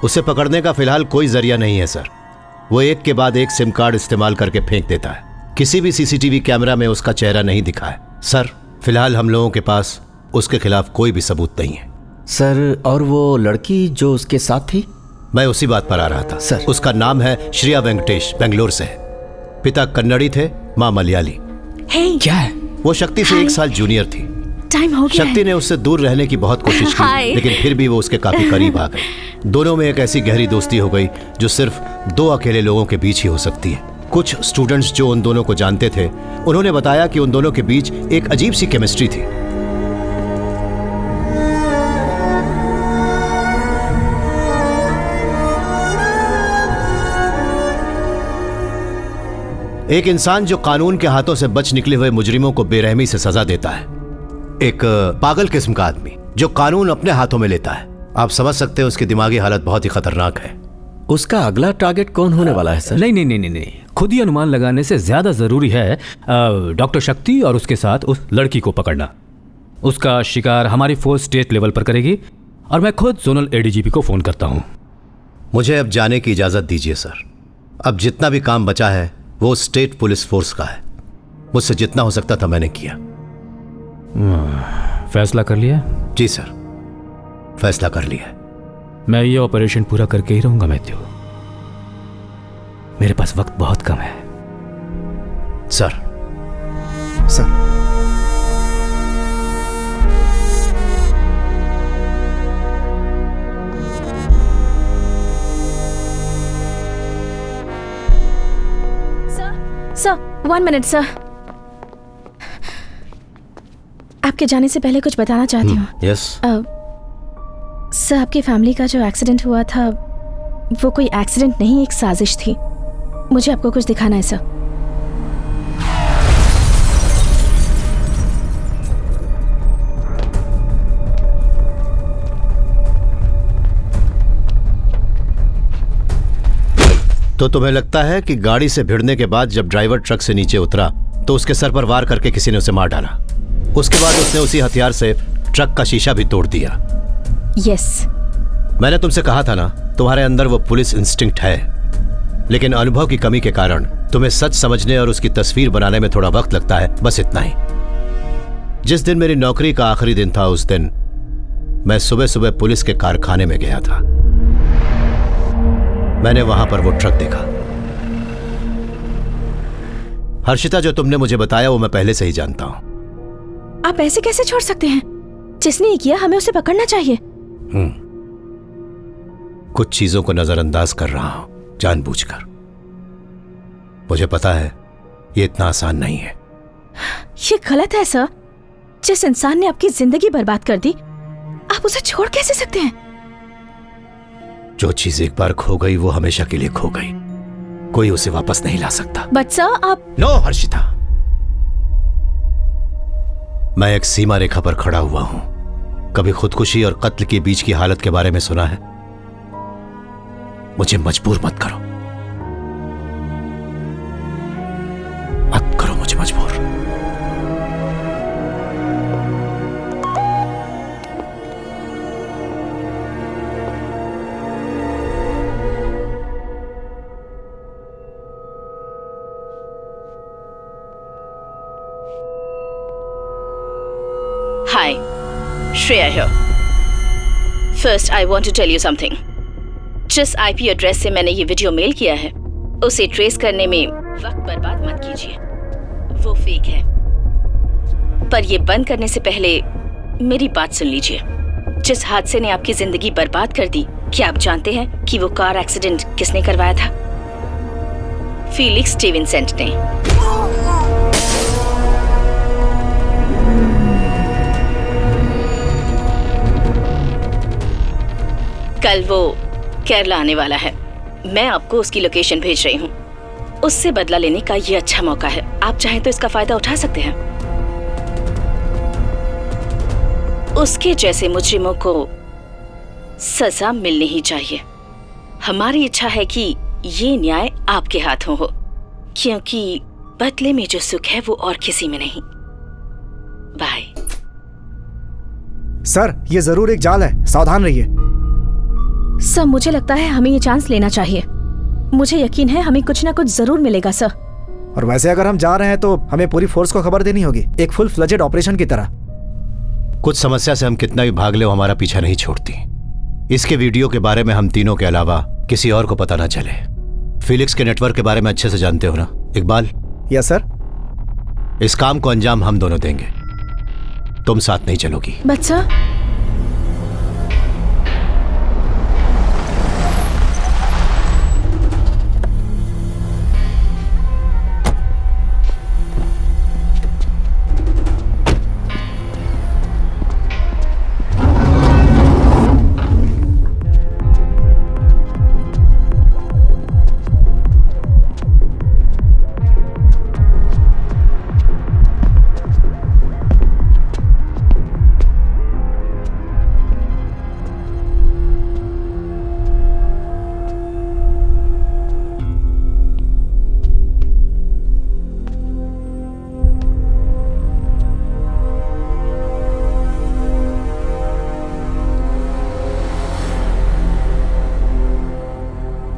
उसे पकड़ने का फिलहाल कोई जरिया नहीं है सर। वो एक के बाद एक सिम कार्ड इस्तेमाल करके फेंक देता है। किसी भी सीसीटीवी कैमरा में उसका चेहरा नहीं दिखा है सर। फिलहाल हम लोगों के पास उसके खिलाफ कोई भी सबूत नहीं है सर। और वो लड़की जो उसके साथ थी? मैं उसी बात पर आ रहा था सर। उसका नाम है श्रेया वेंकटेश, बेंगलोर से है। पिता कन्नड़ी थे, माँ मलयाली। hey, क्या है? वो शक्ति से 1 साल जूनियर थी। टाइम हो गया। शक्ति ने उससे दूर रहने की बहुत कोशिश की, लेकिन फिर भी वो उसके काफी करीब आ गई। दोनों में एक ऐसी गहरी दोस्ती हो गई जो सिर्फ 2 अकेले लोगों के बीच ही हो सकती है। कुछ स्टूडेंट्स जो उन दोनों को जानते थे, उन्होंने बताया कि उन दोनों के बीच एक अजीब सी केमिस्ट्री थी। एक इंसान जो कानून के हाथों से बच निकले हुए मुजरिमों को बेरहमी से सजा देता है, एक पागल किस्म का आदमी जो कानून अपने हाथों में लेता है। आप समझ सकते हैं उसकी दिमागी हालत बहुत ही खतरनाक है। उसका अगला टारगेट कौन होने वाला है सर? नहीं, खुद ही अनुमान लगाने से ज्यादा जरूरी है डॉक्टर शक्ति और उसके साथ उस लड़की को पकड़ना। उसका शिकार हमारी फोर्स स्टेट लेवल पर करेगी और मैं खुद जोनल एडीजीपी को फोन करता हूँ। मुझे अब जाने की इजाजत दीजिए सर। अब जितना भी काम बचा है वो स्टेट पुलिस फोर्स का है। मुझसे जितना हो सकता था मैंने किया। फैसला कर लिया? जी सर, फैसला कर लिया। मैं ये ऑपरेशन पूरा करके ही रहूंगा मैथ्यू। मेरे पास वक्त बहुत कम है। सर। Sir 1 minute sir. आपके जाने से पहले कुछ बताना चाहती हूँ। यस सर, आपकी फैमिली का जो एक्सीडेंट हुआ था वो कोई एक्सीडेंट नहीं, एक साजिश थी। मुझे आपको कुछ दिखाना है सर। तो तुम्हें लगता है कि गाड़ी से भिड़ने के बाद जब ड्राइवर ट्रक से नीचे उतरा तो उसके सर पर वार करके किसी ने उसे मार डाला। उसके बाद उसने उसी हथियार से ट्रक का शीशा भी तोड़ दिया। यस। मैंने तुमसे कहा था ना, तुम्हारे अंदर वो पुलिस इंस्टिंक्ट है, लेकिन अनुभव की कमी के कारण तुम्हें सच समझने और उसकी तस्वीर बनाने में थोड़ा वक्त लगता है, बस इतना ही। जिस दिन मेरी नौकरी का आखिरी दिन था, उस दिन मैं सुबह सुबह पुलिस के कारखाने में गया था। मैंने वहां पर वो ट्रक देखा। हर्षिता, जो तुमने मुझे बताया वो मैं पहले से ही जानता हूं। आप ऐसे कैसे छोड़ सकते हैं? जिसने ये किया हमें उसे पकड़ना चाहिए। कुछ चीजों को नजरअंदाज कर रहा हूं जानबूझकर। मुझे पता है ये इतना आसान नहीं है। ये गलत है सर। जिस इंसान ने आपकी जिंदगी बर्बाद कर दी, आप उसे छोड़ कैसे सकते हैं? जो चीज एक बार खो गई वो हमेशा के लिए खो गई, कोई उसे वापस नहीं ला सकता। बट सर आप... नो हर्षिता, मैं एक सीमा रेखा पर खड़ा हुआ हूं। कभी खुदकुशी और कत्ल के बीच की हालत के बारे में सुना है? मुझे मजबूर मत करो, मत करो मुझे मजबूर। Hi, Shreya here. First, I want to tell you something. जिस IP एड्रेस से मैंने ये वीडियो मेल किया है, उसे ट्रेस करने में वक्त बर्बाद मत कीजिए। वो फेक है। पर ये बंद करने से पहले मेरी बात सुन लीजिए। जिस हादसे ने आपकी जिंदगी बर्बाद कर दी, क्या आप जानते हैं कि वो कार एक्सीडेंट किसने करवाया था? फीलिक्स स्टीवेंसेंट ने। कल वो केरला आने वाला है। मैं आपको उसकी लोकेशन भेज रही हूँ। उससे बदला लेने का ये अच्छा मौका है। आप चाहें तो इसका फायदा उठा सकते हैं। उसके जैसे मुजरिमों को सजा मिलनी ही चाहिए। हमारी इच्छा है कि ये न्याय आपके हाथों हो, क्योंकि बदले में जो सुख है वो और किसी में नहीं। बाय। सर, ये जरूर एक जाल है, सावधान रहिए। सर, मुझे लगता है हमें ये चांस लेना चाहिए। मुझे यकीन है हमें कुछ ना कुछ जरूर मिलेगा सर। और वैसे अगर हम जा रहे हैं तो हमें पूरी फोर्स को खबर देनी होगी, एक फुल फ्लेजेड ऑपरेशन की तरह। कुछ समस्या से हम कितना भी भाग ले, वो हमारा पीछा नहीं छोड़ती। इसके वीडियो के बारे में हम तीनों के अलावा किसी और को पता ना चले। फिलिक्स के नेटवर्क के बारे में अच्छे से जानते हो ना इकबाल? Yes sir. इस काम को अंजाम हम दोनों देंगे, तुम साथ नहीं चलोगी। बच्चा,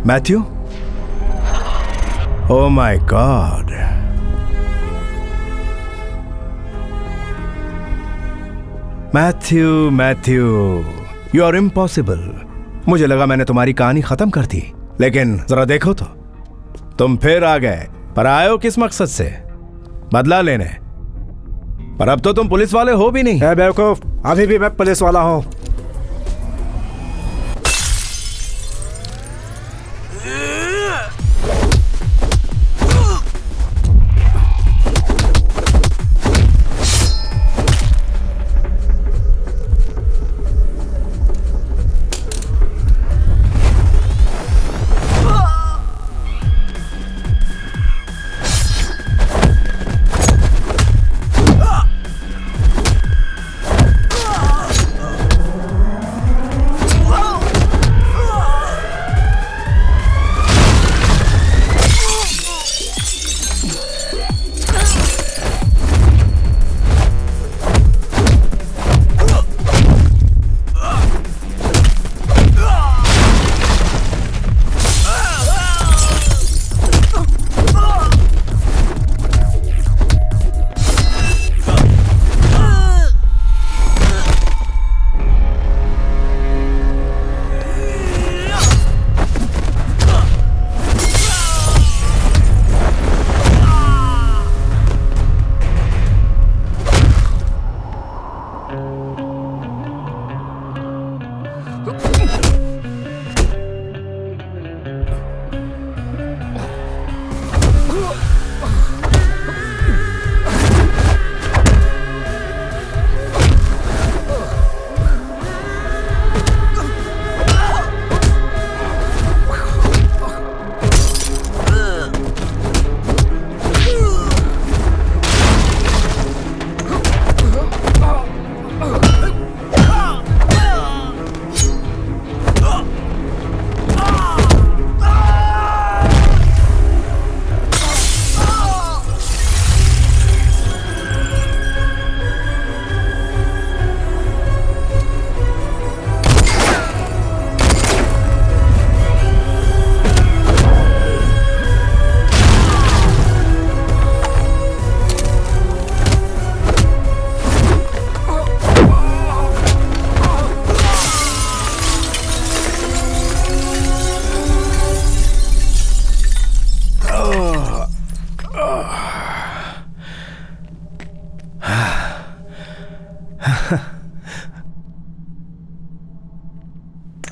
Matthew? Oh my God. Matthew, you are impossible. मुझे लगा मैंने तुम्हारी कहानी खत्म कर दी, लेकिन जरा देखो तो, तुम फिर आ गए। पर आए हो किस मकसद से? बदला लेने। पर अब तो तुम पुलिस वाले हो भी नहीं। बेवकूफ, अभी भी मैं पुलिस वाला हूँ।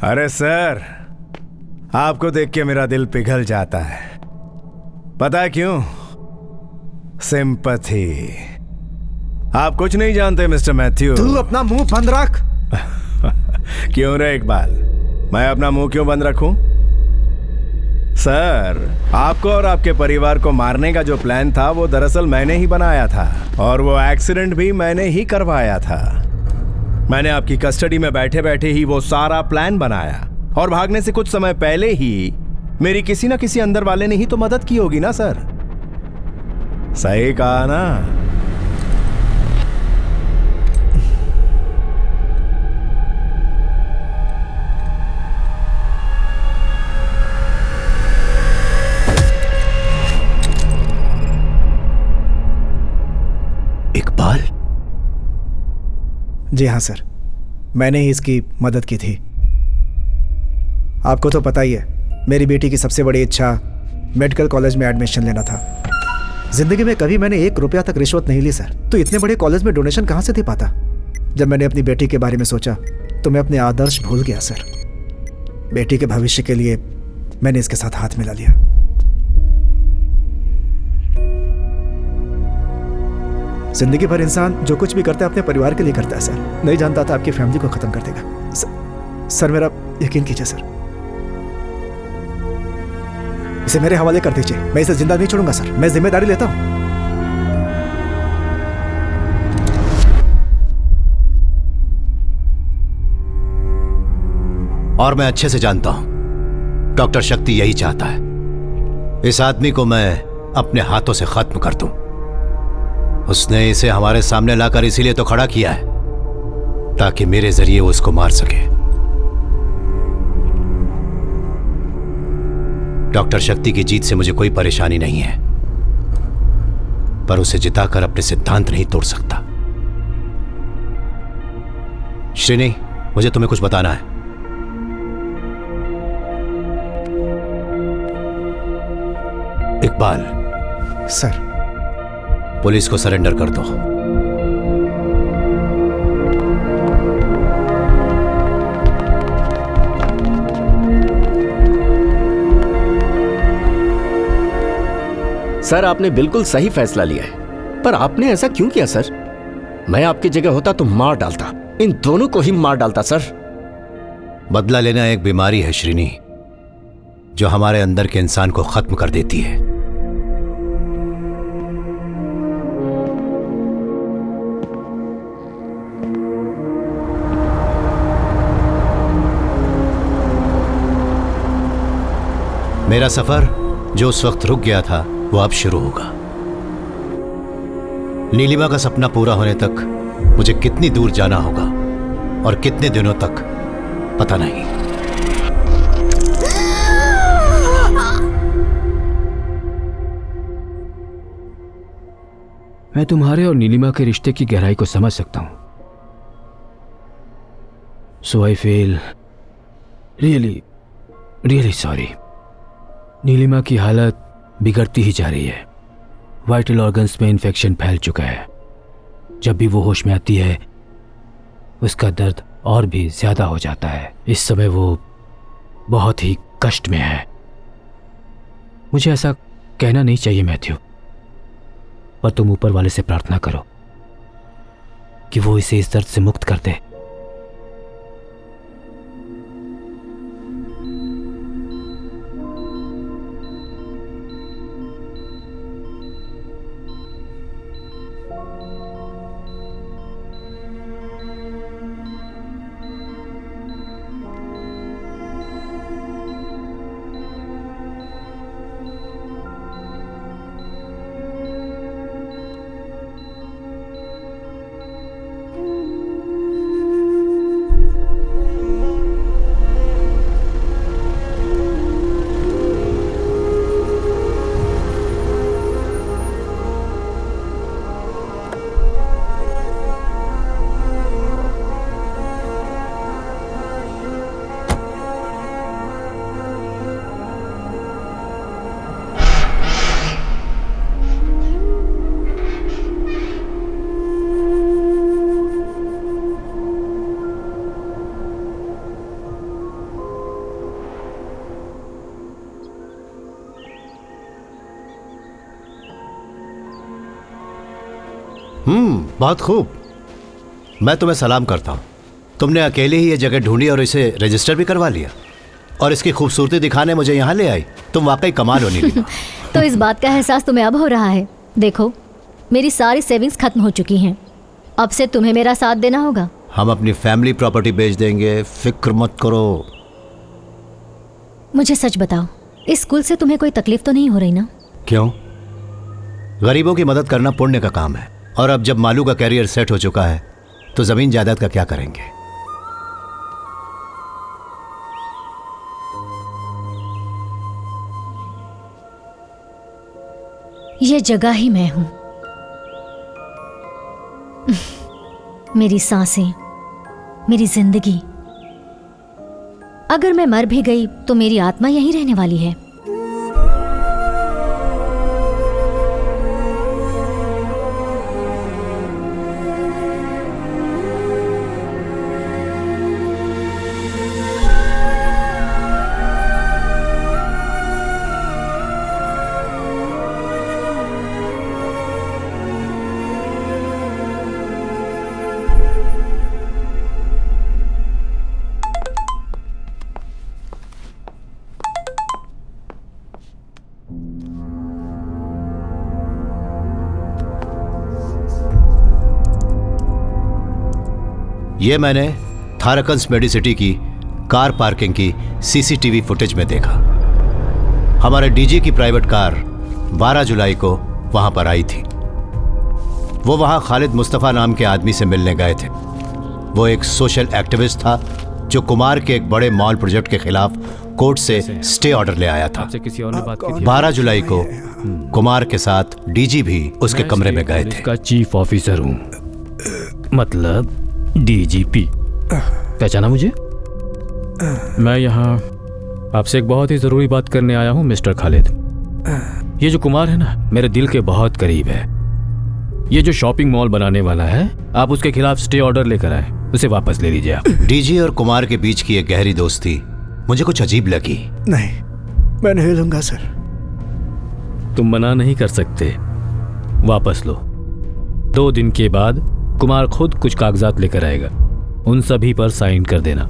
अरे सर, आपको देख के मेरा दिल पिघल जाता है। पता है क्यों? सिंपैथी। आप कुछ नहीं जानते मिस्टर मैथ्यू। तू अपना मुंह बंद रख। क्यों रे इकबाल, मैं अपना मुंह क्यों बंद रखूं? सर, आपको और आपके परिवार को मारने का जो प्लान था वो दरअसल मैंने ही बनाया था, और वो एक्सीडेंट भी मैंने ही करवाया था। मैंने आपकी कस्टडी में बैठे बैठे ही वो सारा प्लान बनाया, और भागने से कुछ समय पहले ही मेरी किसी ना किसी अंदर वाले ने ही तो मदद की होगी ना सर। सही कहा ना? इकबाल? जी हाँ सर, मैंने ही इसकी मदद की थी। आपको तो पता ही है, मेरी बेटी की सबसे बड़ी इच्छा मेडिकल कॉलेज में एडमिशन लेना था। जिंदगी में कभी मैंने 1 रुपया तक रिश्वत नहीं ली सर, तो इतने बड़े कॉलेज में डोनेशन कहाँ से दे पाता? जब मैंने अपनी बेटी के बारे में सोचा तो मैं अपने आदर्श भूल गया सर। बेटी के भविष्य के लिए मैंने इसके साथ हाथ मिला लिया। जिंदगी भर इंसान जो कुछ भी करता है अपने परिवार के लिए करता है सर। नहीं जानता था आपकी फैमिली को खत्म कर देगा। सर मेरा यकीन कीजिए सर, इसे मेरे हवाले कर दीजिए। मैं इसे जिंदा नहीं छोड़ूंगा सर, मैं जिम्मेदारी लेता हूं। और मैं अच्छे से जानता हूं डॉक्टर शक्ति यही चाहता है। इस आदमी को मैं अपने हाथों से खत्म कर दूं। उसने इसे हमारे सामने लाकर इसीलिए तो खड़ा किया है ताकि मेरे जरिए वो इसको मार सके। डॉक्टर शक्ति की जीत से मुझे कोई परेशानी नहीं है, पर उसे जिताकर अपने सिद्धांत नहीं तोड़ सकता। श्रीनी, मुझे तुम्हें कुछ बताना है। इकबाल। सर। पुलिस को सरेंडर कर दो। सर, आपने बिल्कुल सही फैसला लिया है, पर आपने ऐसा क्यों किया सर? मैं आपकी जगह होता तो मार डालता, इन दोनों को ही मार डालता सर। बदला लेना एक बीमारी है श्रीनी, जो हमारे अंदर के इंसान को खत्म कर देती है। मेरा सफर जो उस वक्त रुक गया था वो अब शुरू होगा। नीलिमा का सपना पूरा होने तक मुझे कितनी दूर जाना होगा और कितने दिनों तक पता नहीं। मैं तुम्हारे और नीलिमा के रिश्ते की गहराई को समझ सकता हूं। So I feel really sorry. Neelima की हालत बिगड़ती ही जा रही है। वाइटल ऑर्गन्स में इन्फेक्शन फैल चुका है। जब भी वो होश में आती है उसका दर्द और भी ज्यादा हो जाता है। इस समय वो बहुत ही कष्ट में है। मुझे ऐसा कहना नहीं चाहिए मैथ्यू, पर तुम ऊपर वाले से प्रार्थना करो कि वो इसे इस दर्द से मुक्त कर दे। बहुत खूब। मैं तुम्हें सलाम करता हूँ। तुमने अकेले ही ये जगह ढूंढी और इसे रजिस्टर भी करवा लिया, और इसकी खूबसूरती दिखाने मुझे यहाँ ले आई। तुम वाकई कमाल हो नीलिमा। तो इस बात का एहसास तुम्हें अब हो रहा है? देखो, मेरी सारी सेविंग्स खत्म हो चुकी हैं। अब से तुम्हें मेरा साथ देना होगा। हम अपनी फैमिली प्रॉपर्टी बेच देंगे, फिक्र मत करो। मुझे सच बताओ, इस स्कूल से तुम्हें कोई तकलीफ तो नहीं हो रही ना? क्यों? गरीबों की मदद करना पुण्य का काम है, और अब जब मालू का कैरियर सेट हो चुका है तो जमीन जायदाद का क्या करेंगे? ये जगह ही मैं हूं। मेरी सांसें, मेरी जिंदगी। अगर मैं मर भी गई तो मेरी आत्मा यहीं रहने वाली है। ये मैंने थारकन्स मेडिसिटी की कार पार्किंग की सीसीटीवी फुटेज में देखा। हमारे डीजी की प्राइवेट कार 12 जुलाई को वहां पर आई थी। वो वहां खालिद मुस्तफ़ा नाम के आदमी से मिलने गए थे। वो एक सोशल एक्टिविस्ट था जो कुमार के एक बड़े मॉल प्रोजेक्ट के खिलाफ कोर्ट से स्टे ऑर्डर ले आया था। 12 जुलाई को कुमार के साथ डीजी भी उसके कमरे में गए थे। इसका चीफ ऑफिसर हूँ, मतलब डीजीपी। पहचाना मुझे? मैं यहाँ आपसे एक बहुत ही ज़रूरी बात करने आया हूँ मिस्टर खालिद। ये जो कुमार है ना, मेरे दिल के बहुत करीब है। ये जो शॉपिंग मॉल बनाने वाला है, आप उसके खिलाफ स्टे ऑर्डर लेकर आए, उसे वापस ले लीजिए आप। डीजी और कुमार के बीच की एक गहरी दोस्ती मुझे कुछ अजीब लगी। नहीं, मैं नहीं लूंगा सर। तुम मना नहीं कर सकते, वापस लो। 2 दिन के बाद कुमार खुद कुछ कागजात लेकर आएगा, उन सभी पर साइन कर देना।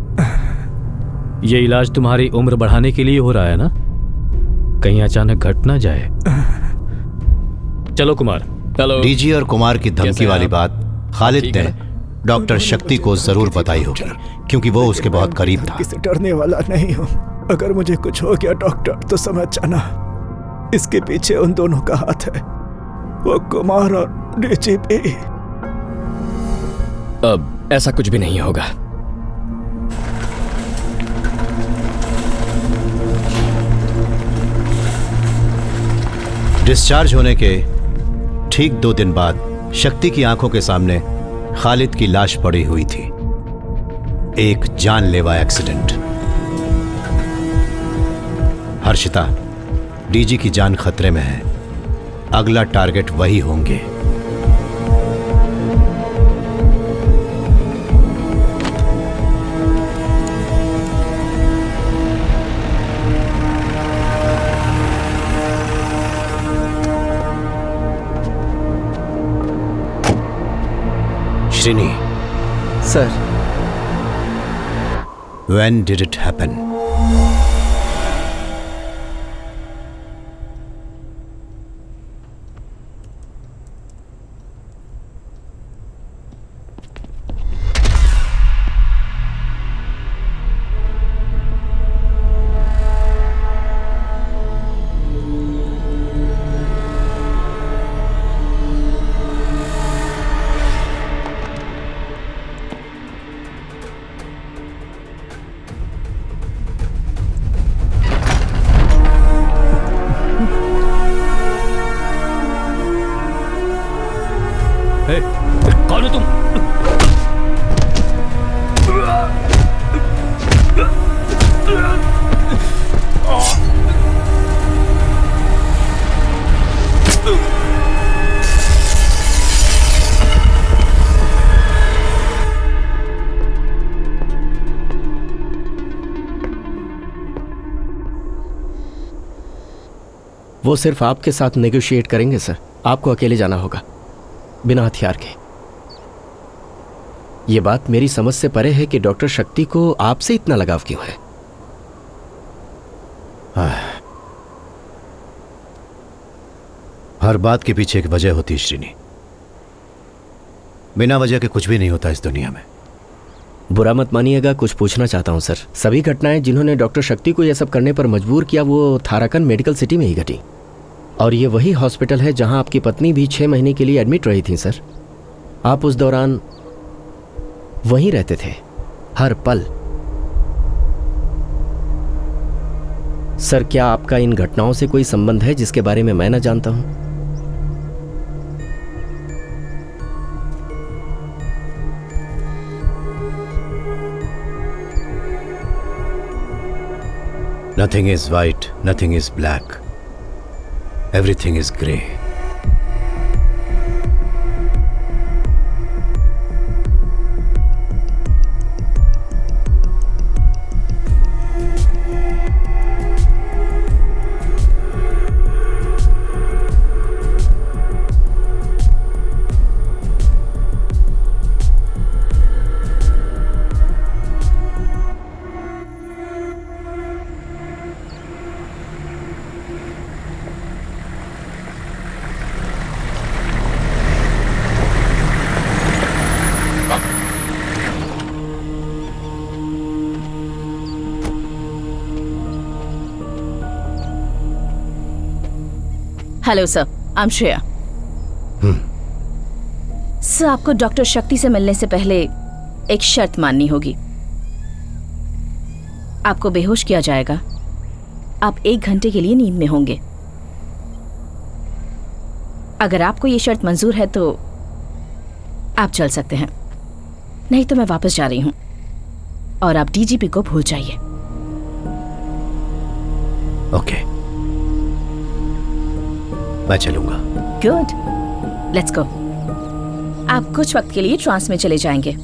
ये इलाज तुम्हारी उम्र बढ़ाने के लिए हो रहा है ना, कहीं अचानक घट ना जाए। चलो कुमार। हेलो। डीजी और कुमार की धमकी वाली बात खालिद ने डॉक्टर शक्ति को जरूर बताई होगी, क्योंकि वो उसके बहुत करीब था। किसी डरने वाला नहीं हूँ। अगर मुझे कुछ हो गया डॉक्टर तो समझ जाना, इसके पीछे उन दोनों का हाथ है, वो कुमार और डीजीपी। अब ऐसा कुछ भी नहीं होगा। डिस्चार्ज होने के ठीक 2 दिन बाद शक्ति की आंखों के सामने खालिद की लाश पड़ी हुई थी। एक जानलेवा एक्सीडेंट। हर्षिता, डीजी की जान खतरे में है। अगला टारगेट वही होंगे। Srini. Sir. When did it happen? कौन हो तुम? वो सिर्फ आपके साथ नेगोशिएट करेंगे सर, आपको अकेले जाना होगा। बिना हथियार के। ये बात मेरी समझ से परे है कि डॉक्टर शक्ति को आपसे इतना लगाव क्यों है। हर बात के पीछे एक वजह होती है श्रीनी। बिना वजह के कुछ भी नहीं होता इस दुनिया में। बुरा मत मानिएगा, कुछ पूछना चाहता हूं सर। सभी घटनाएं जिन्होंने डॉक्टर शक्ति को यह सब करने पर मजबूर किया वो थाराकन मेडिकल सिटी में ही घटी, और ये वही हॉस्पिटल है जहां आपकी पत्नी भी 6 महीने के लिए एडमिट रही थी सर। आप उस दौरान वहीं रहते थे हर पल। सर, क्या आपका इन घटनाओं से कोई संबंध है जिसके बारे में मैं न जानता हूं? Nothing is white, nothing is black. Everything is grey. Hello sir, I am Shreya. Sir, आपको डॉक्टर शक्ति से मिलने से पहले एक शर्त माननी होगी। आपको बेहोश किया जाएगा, आप 1 घंटे के लिए नींद में होंगे। अगर आपको ये शर्त मंजूर है तो आप चल सकते हैं, नहीं तो मैं वापस जा रही हूं और आप डीजीपी को भूल जाइए। ओके, मैं चलूंगा। Good, let's go. आप कुछ वक्त के लिए ट्रांस में चले जाएंगे।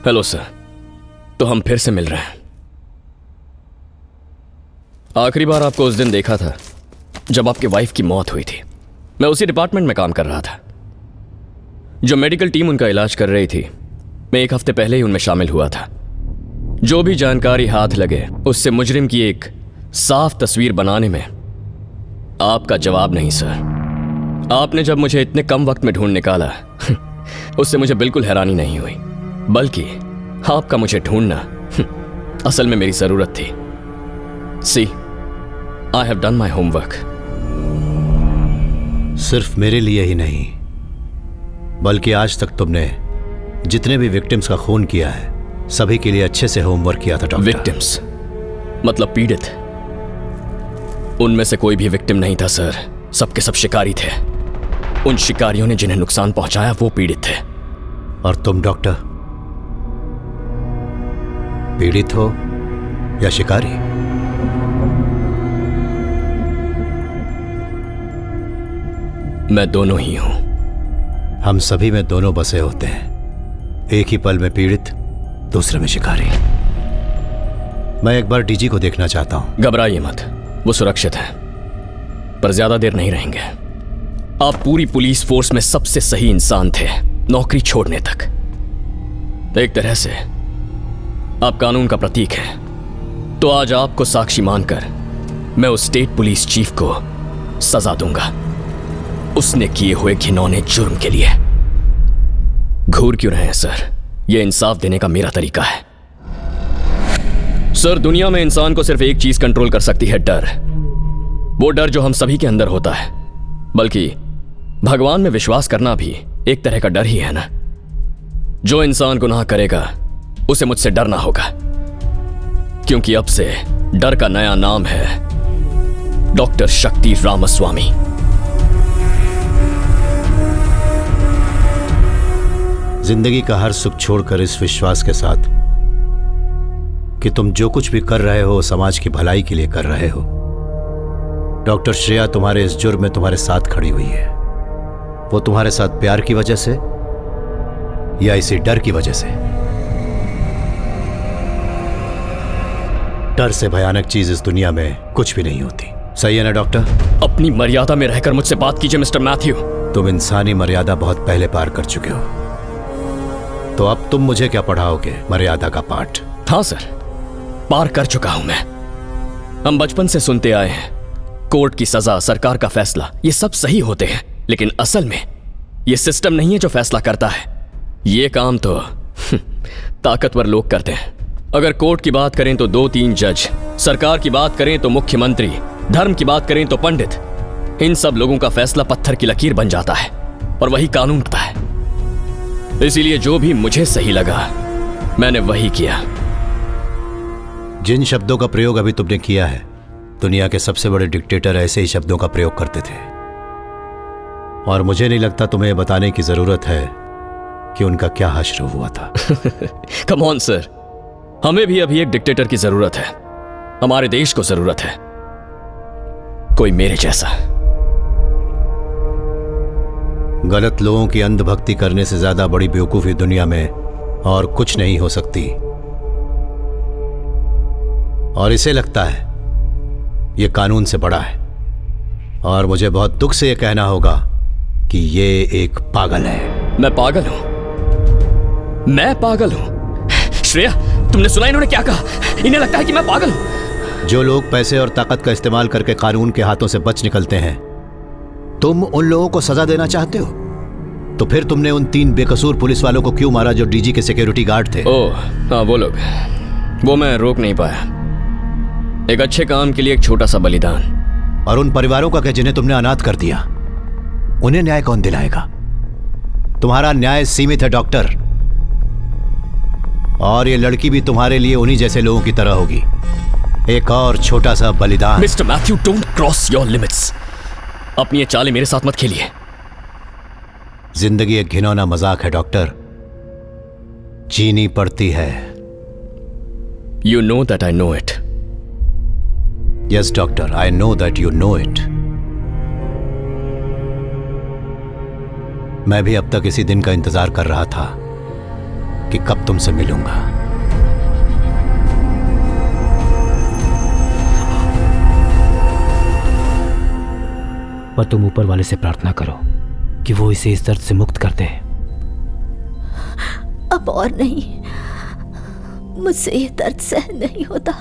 हेलो सर, तो हम फिर से मिल रहे हैं। आखिरी बार आपको उस दिन देखा था जब आपकी वाइफ की मौत हुई थी। मैं उसी डिपार्टमेंट में काम कर रहा था। जो मेडिकल टीम उनका इलाज कर रही थी, मैं 1 हफ्ते पहले ही उनमें शामिल हुआ था। जो भी जानकारी हाथ लगे उससे मुजरिम की एक साफ तस्वीर बनाने में आपका जवाब नहीं सर। आपने जब मुझे इतने कम वक्त में ढूंढ निकाला उससे मुझे बिल्कुल हैरानी नहीं हुई, बल्कि आपका मुझे ढूंढना असल में मेरी जरूरत थी। See, I have done my homework. सिर्फ मेरे लिए ही नहीं, बल्कि आज तक तुमने जितने भी विक्टिम्स का खून किया है सभी के लिए अच्छे से होमवर्क किया था डॉक्टर। विक्टिम्स मतलब पीड़ित? उनमें से कोई भी विक्टिम नहीं था सर, सबके सब शिकारी थे। उन शिकारियों ने जिन्हें नुकसान पहुंचाया वो पीड़ित थे। और तुम डॉक्टर पीड़ित हो या शिकारी? मैं दोनों ही हूं। हम सभी में दोनों बसे होते हैं, एक ही पल में पीड़ित, दूसरे में शिकारी। मैं एक बार डीजी को देखना चाहता हूं। घबराइए मत, वो सुरक्षित है, पर ज्यादा देर नहीं रहेंगे। आप पूरी पुलिस फोर्स में सबसे सही इंसान थे नौकरी छोड़ने तक। एक तरह से आप कानून का प्रतीक हैं। तो आज आपको साक्षी मानकर मैं उस स्टेट पुलिस चीफ को सजा दूंगा, उसने किए हुए घिनौने जुर्म के लिए। घूर क्यों रहे हैं सर? यह इंसाफ देने का मेरा तरीका है। सर, दुनिया में इंसान को सिर्फ एक चीज कंट्रोल कर सकती है, डर। वो डर जो हम सभी के अंदर होता है, बल्कि भगवान में विश्वास करना भी एक तरह का डर ही है ना। जो इंसान गुनाह करेगा उसे मुझसे डरना होगा, क्योंकि अब से डर का नया नाम है डॉक्टर शक्ति रामास्वामी। जिंदगी का हर सुख छोड़कर इस विश्वास के साथ कि तुम जो कुछ भी कर रहे हो समाज की भलाई के लिए कर रहे हो। डॉक्टर श्रेया तुम्हारे इस जुर्म में तुम्हारे साथ खड़ी हुई है। वो तुम्हारे साथ प्यार की वजह से या इसी डर की वजह से? डर से भयानक चीज इस दुनिया में कुछ भी नहीं होती। सही है ना डॉक्टर? अपनी मर्यादा में रहकर मुझसे बात कीजिए मिस्टर मैथ्यू। तुम इंसानी मर्यादा बहुत पहले पार कर चुके हो, तो अब तुम मुझे क्या पढ़ाओगे मर्यादा का पाठ? हाँ सर, पार कर चुका हूं मैं। हम बचपन से सुनते आए हैं कोर्ट की सजा, सरकार का फैसला, ये सब सही होते हैं, लेकिन असल में ये सिस्टम नहीं है जो फैसला करता है। ये काम तो ताकतवर लोग करते हैं। अगर कोर्ट की बात करें तो 2-3 जज, सरकार की बात करें तो मुख्यमंत्री, धर्म की बात करें तो पंडित। इन सब लोगों का फैसला पत्थर की लकीर बन जाता है और वही कानून होता है। इसीलिए जो भी मुझे सही लगा मैंने वही किया। जिन शब्दों का प्रयोग अभी तुमने किया है, दुनिया के सबसे बड़े डिक्टेटर ऐसे ही शब्दों का प्रयोग करते थे, और मुझे नहीं लगता तुम्हें बताने की जरूरत है कि उनका क्या हश्र हुआ था। कम ऑन सर, हमें भी अभी एक डिक्टेटर की जरूरत है। हमारे देश को जरूरत है कोई मेरे जैसा। गलत लोगों की अंधभक्ति करने से ज्यादा बड़ी बेवकूफी दुनिया में और कुछ नहीं हो सकती, और इसे लगता है यह कानून से बड़ा है। और मुझे बहुत दुख से यह कहना होगा कि ये एक पागल है। मैं पागल हूं? मैं पागल हूं? श्रेया, तुमने सुना इन्होंने क्या कहा? इन्हें लगता है कि मैं पागल हूं। जो लोग पैसे और ताकत का इस्तेमाल करके कानून के हाथों से बच निकलते हैं, तुम उन लोगों को सजा देना चाहते हो? तो फिर तुमने उन 3 बेकसूर पुलिस वालों को क्यों मारा जो डीजी के सिक्योरिटी गार्ड थे? ओह हाँ, वो लोग, वो मैं रोक नहीं पाया। एक अच्छे काम के लिए एक छोटा सा बलिदान। और उन परिवारों का क्या जिन्हें तुमने अनाथ कर दिया? उन्हें न्याय कौन दिलाएगा? तुम्हारा न्याय सीमित है डॉक्टर, और ये लड़की भी तुम्हारे लिए उन्हीं जैसे लोगों की तरह होगी। एक और छोटा सा बलिदान। Mister Matthew, don't cross your limits. अपनी ये चालें मेरे साथ मत खेलिए। जिंदगी एक घिनौना मजाक है डॉक्टर, जीनी पड़ती है। You know that I know it. Yes doctor, I know that you know it. मैं भी अब तक इसी दिन का इंतजार कर रहा था कि कब तुमसे मिलूंगा। पर तुम ऊपर वाले से प्रार्थना करो कि वो इसे इस दर्द से मुक्त कर दे। अब और नहीं, मुझसे ये दर्द सहन नहीं होता।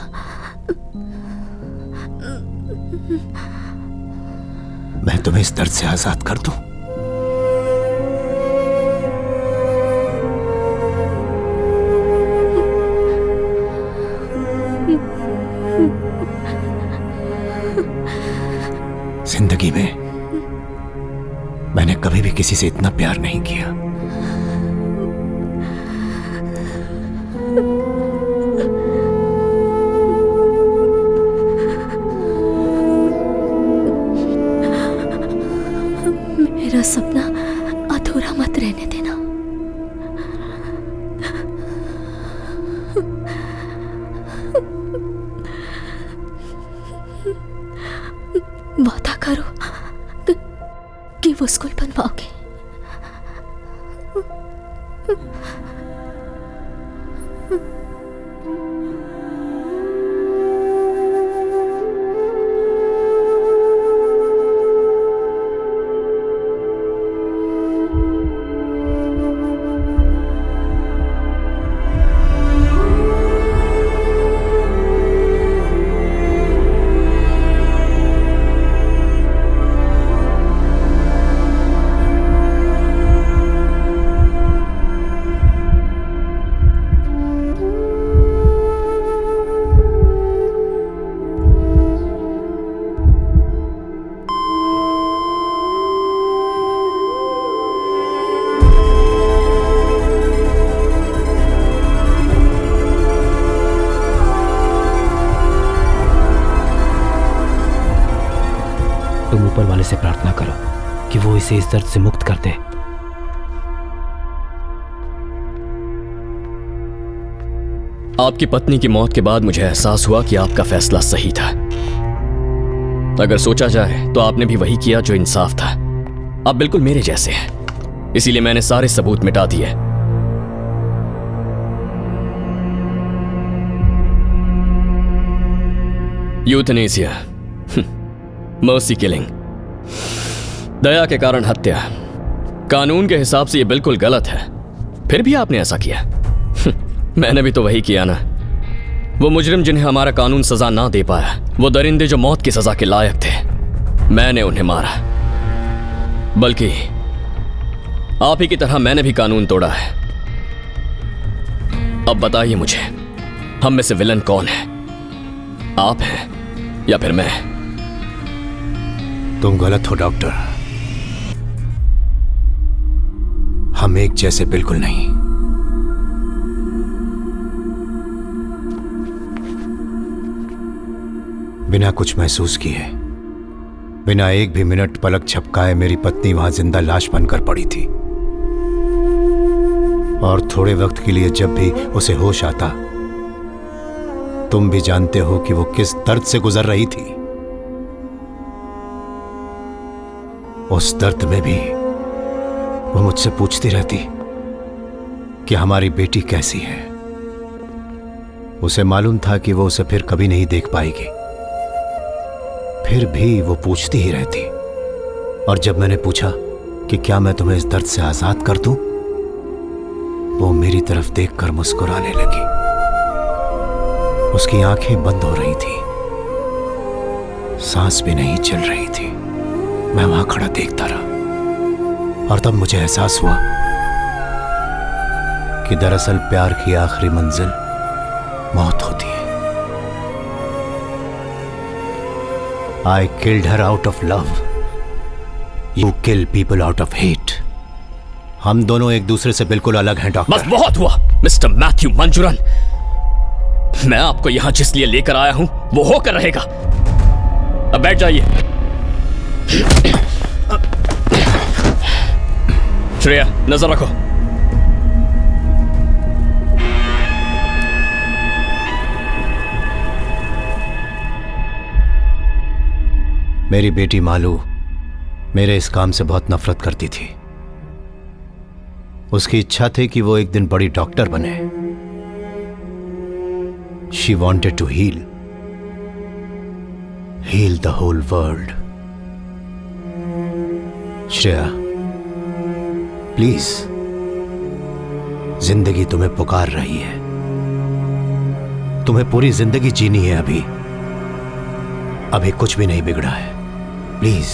मैं तुम्हें इस दर्द से आजाद कर दूं? जिंदगी में मैंने कभी भी किसी से इतना प्यार नहीं किया। मेरा सपना अधूरा मत रहने देना। वादा करो कि वो स्कूल बनवाओगे। तुम ऊपर वाले से प्रार्थना करो कि वो इसे इस दर्द से मुक्त कर दे। आपकी पत्नी की मौत के बाद मुझे एहसास हुआ कि आपका फैसला सही था। अगर सोचा जाए तो आपने भी वही किया जो इंसाफ था। आप बिल्कुल मेरे जैसे हैं, इसीलिए मैंने सारे सबूत मिटा दिए। यूथनेसिया, मर्सी किलिंग, दया के कारण हत्या, कानून के हिसाब से यह बिल्कुल गलत है, फिर भी आपने ऐसा किया। मैंने भी तो वही किया ना। वो मुजरिम जिन्हें हमारा कानून सजा ना दे पाया, वो दरिंदे जो मौत की सजा के लायक थे, मैंने उन्हें मारा। बल्कि आप ही की तरह मैंने भी कानून तोड़ा है। अब बताइए मुझे, हम में से विलन कौन है? आप हैं या फिर मैं? तुम गलत हो डॉक्टर। हम एक जैसे बिल्कुल नहीं। बिना कुछ महसूस किए, बिना एक भी मिनट पलक झपकाए मेरी पत्नी वहां जिंदा लाश बनकर पड़ी थी। और थोड़े वक्त के लिए जब भी उसे होश आता, तुम भी जानते हो कि वो किस दर्द से गुजर रही थी। उस दर्द में भी वो मुझसे पूछती रहती कि हमारी बेटी कैसी है। उसे मालूम था कि वो उसे फिर कभी नहीं देख पाएगी, फिर भी वो पूछती ही रहती। और जब मैंने पूछा कि क्या मैं तुम्हें इस दर्द से आजाद कर दूं, वो मेरी तरफ देखकर मुस्कुराने लगी। उसकी आंखें बंद हो रही थी, सांस भी नहीं चल रही थी। मैं वहां खड़ा देखता रहा और तब मुझे एहसास हुआ कि दरअसल प्यार की आखिरी मंजिल मौत होती है। I killed her out of love. You kill people out of hate. हम दोनों एक दूसरे से बिल्कुल अलग हैं डॉक्टर। बस बहुत हुआ मिस्टर मैथ्यू मंजूरन। मैं आपको यहां जिस लिए लेकर आया हूं वो होकर रहेगा। अब बैठ जाइए। श्रेया, नजर रखो। मेरी बेटी मालू मेरे इस काम से बहुत नफरत करती थी। उसकी इच्छा थी कि वो एक दिन बड़ी डॉक्टर बने। She wanted to heal the whole world. Shreya, please, जिंदगी तुम्हें पुकार रही है। तुम्हें पूरी जिंदगी जीनी है। अभी कुछ भी नहीं बिगड़ा है। प्लीज।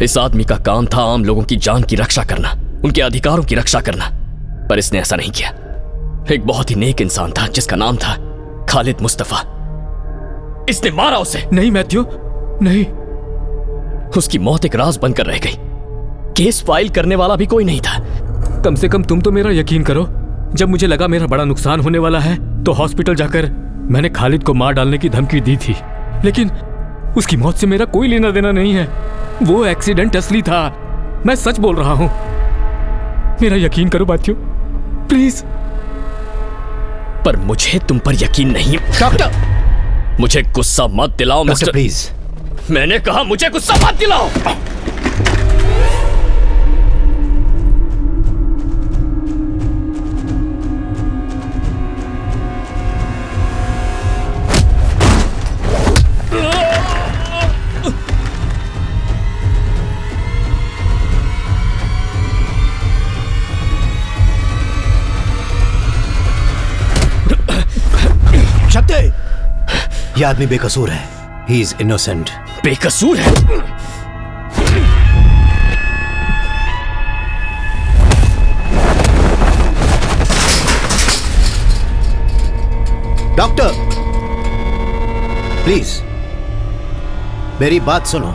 इस आदमी का काम था आम लोगों की जान की रक्षा करना, उनके अधिकारों की रक्षा करना, पर इसने ऐसा नहीं किया। एक बहुत ही नेक इंसान था जिसका नाम था खालिद मुस्तफा। इसने मारा उसे। नहीं मैथ्यू, नहीं। उसकी मौत एक राज बनकर रह गई। केस फाइल करने वाला भी कोई नहीं था। कम से कम तुम तो मेरा यकीन करो। जब मुझे लगा मेरा बड़ा नुकसान होने वाला है तो हॉस्पिटल जाकर मैंने खालिद को मार डालने की धमकी दी थी, लेकिन उसकी मौत से मेरा कोई लेना देना नहीं है। वो एक्सीडेंट असली था। मैं सच बोल रहा हूं। मेरा यकीन करो मैथ्यू, प्लीज। पर मुझे तुम पर यकीन नहीं। डॉक्टर, मुझे गुस्सा मत दिलाओ मिस्टर। प्लीज। मैंने कहा मुझे गुस्सा मत दिलाओ। यह आदमी बेकसूर है। He is innocent. बेकसूर है? डॉक्टर प्लीज मेरी बात सुनो।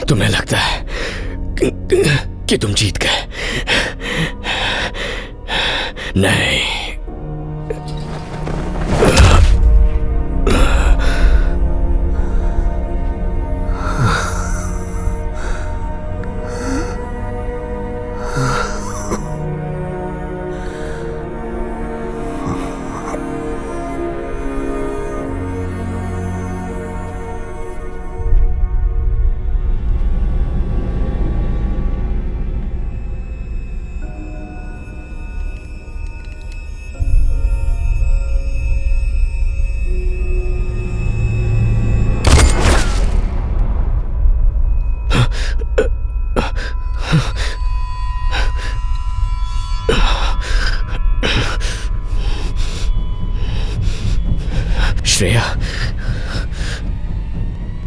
तुम्हें लगता है कि तुम जीत गए? नहीं।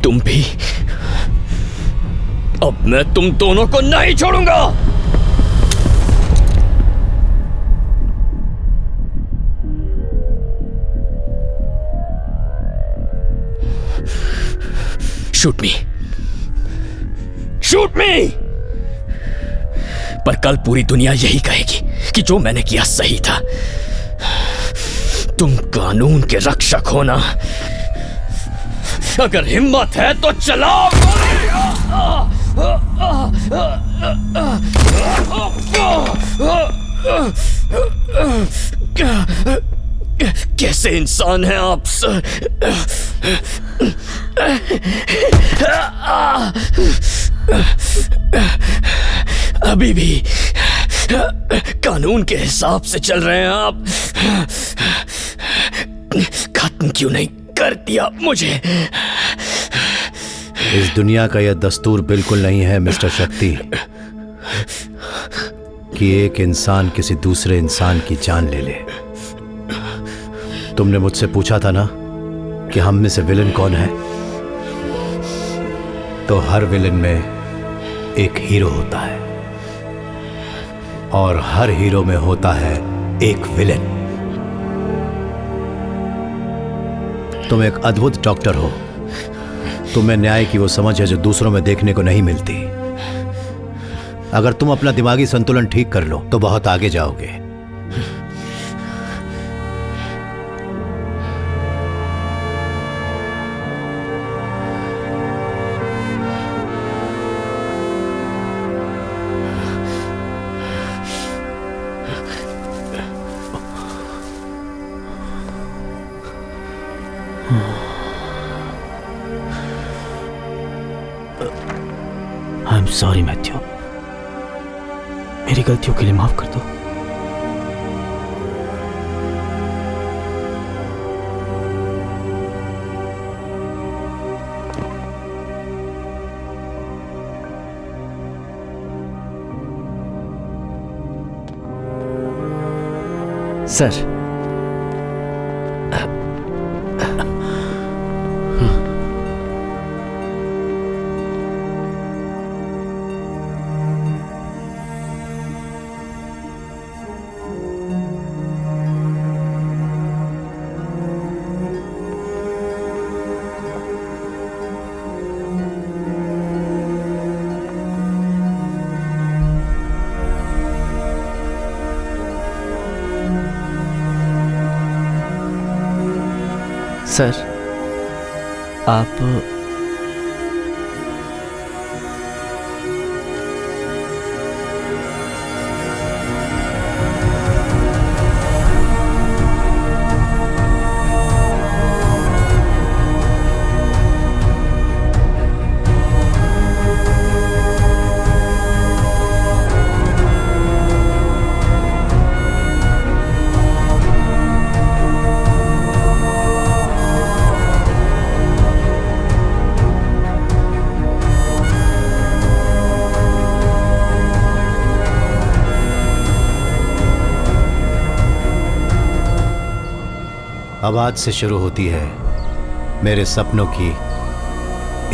तुम भी। अब मैं तुम दोनों को नहीं छोड़ूंगा। शूट मी, शूट मी। पर कल पूरी दुनिया यही कहेगी कि जो मैंने किया सही था। तुम कानून के रक्षक हो ना? अगर हिम्मत है तो चलाओ। कैसे इंसान हैं आप सर? अभी भी कानून के हिसाब से चल रहे हैं आप। खत्म क्यों नहीं कर दिया मुझे? इस दुनिया का यह दस्तूर बिल्कुल नहीं है मिस्टर शक्ति कि एक इंसान किसी दूसरे इंसान की जान ले ले। तुमने मुझसे पूछा था ना कि हम में से विलन कौन है, तो हर विलन में एक हीरो होता है और हर हीरो में होता है एक विलन। तुम एक अद्भुत डॉक्टर हो। तुम्हें न्याय की वो समझ है जो दूसरों में देखने को नहीं मिलती। अगर तुम अपना दिमागी संतुलन ठीक कर लो तो बहुत आगे जाओगे। आई एम सॉरी मैथ्यू, मेरी गलतियों के लिए माफ कर दो। सर, सर आप अब आज से शुरू होती है मेरे सपनों की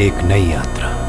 एक नई यात्रा।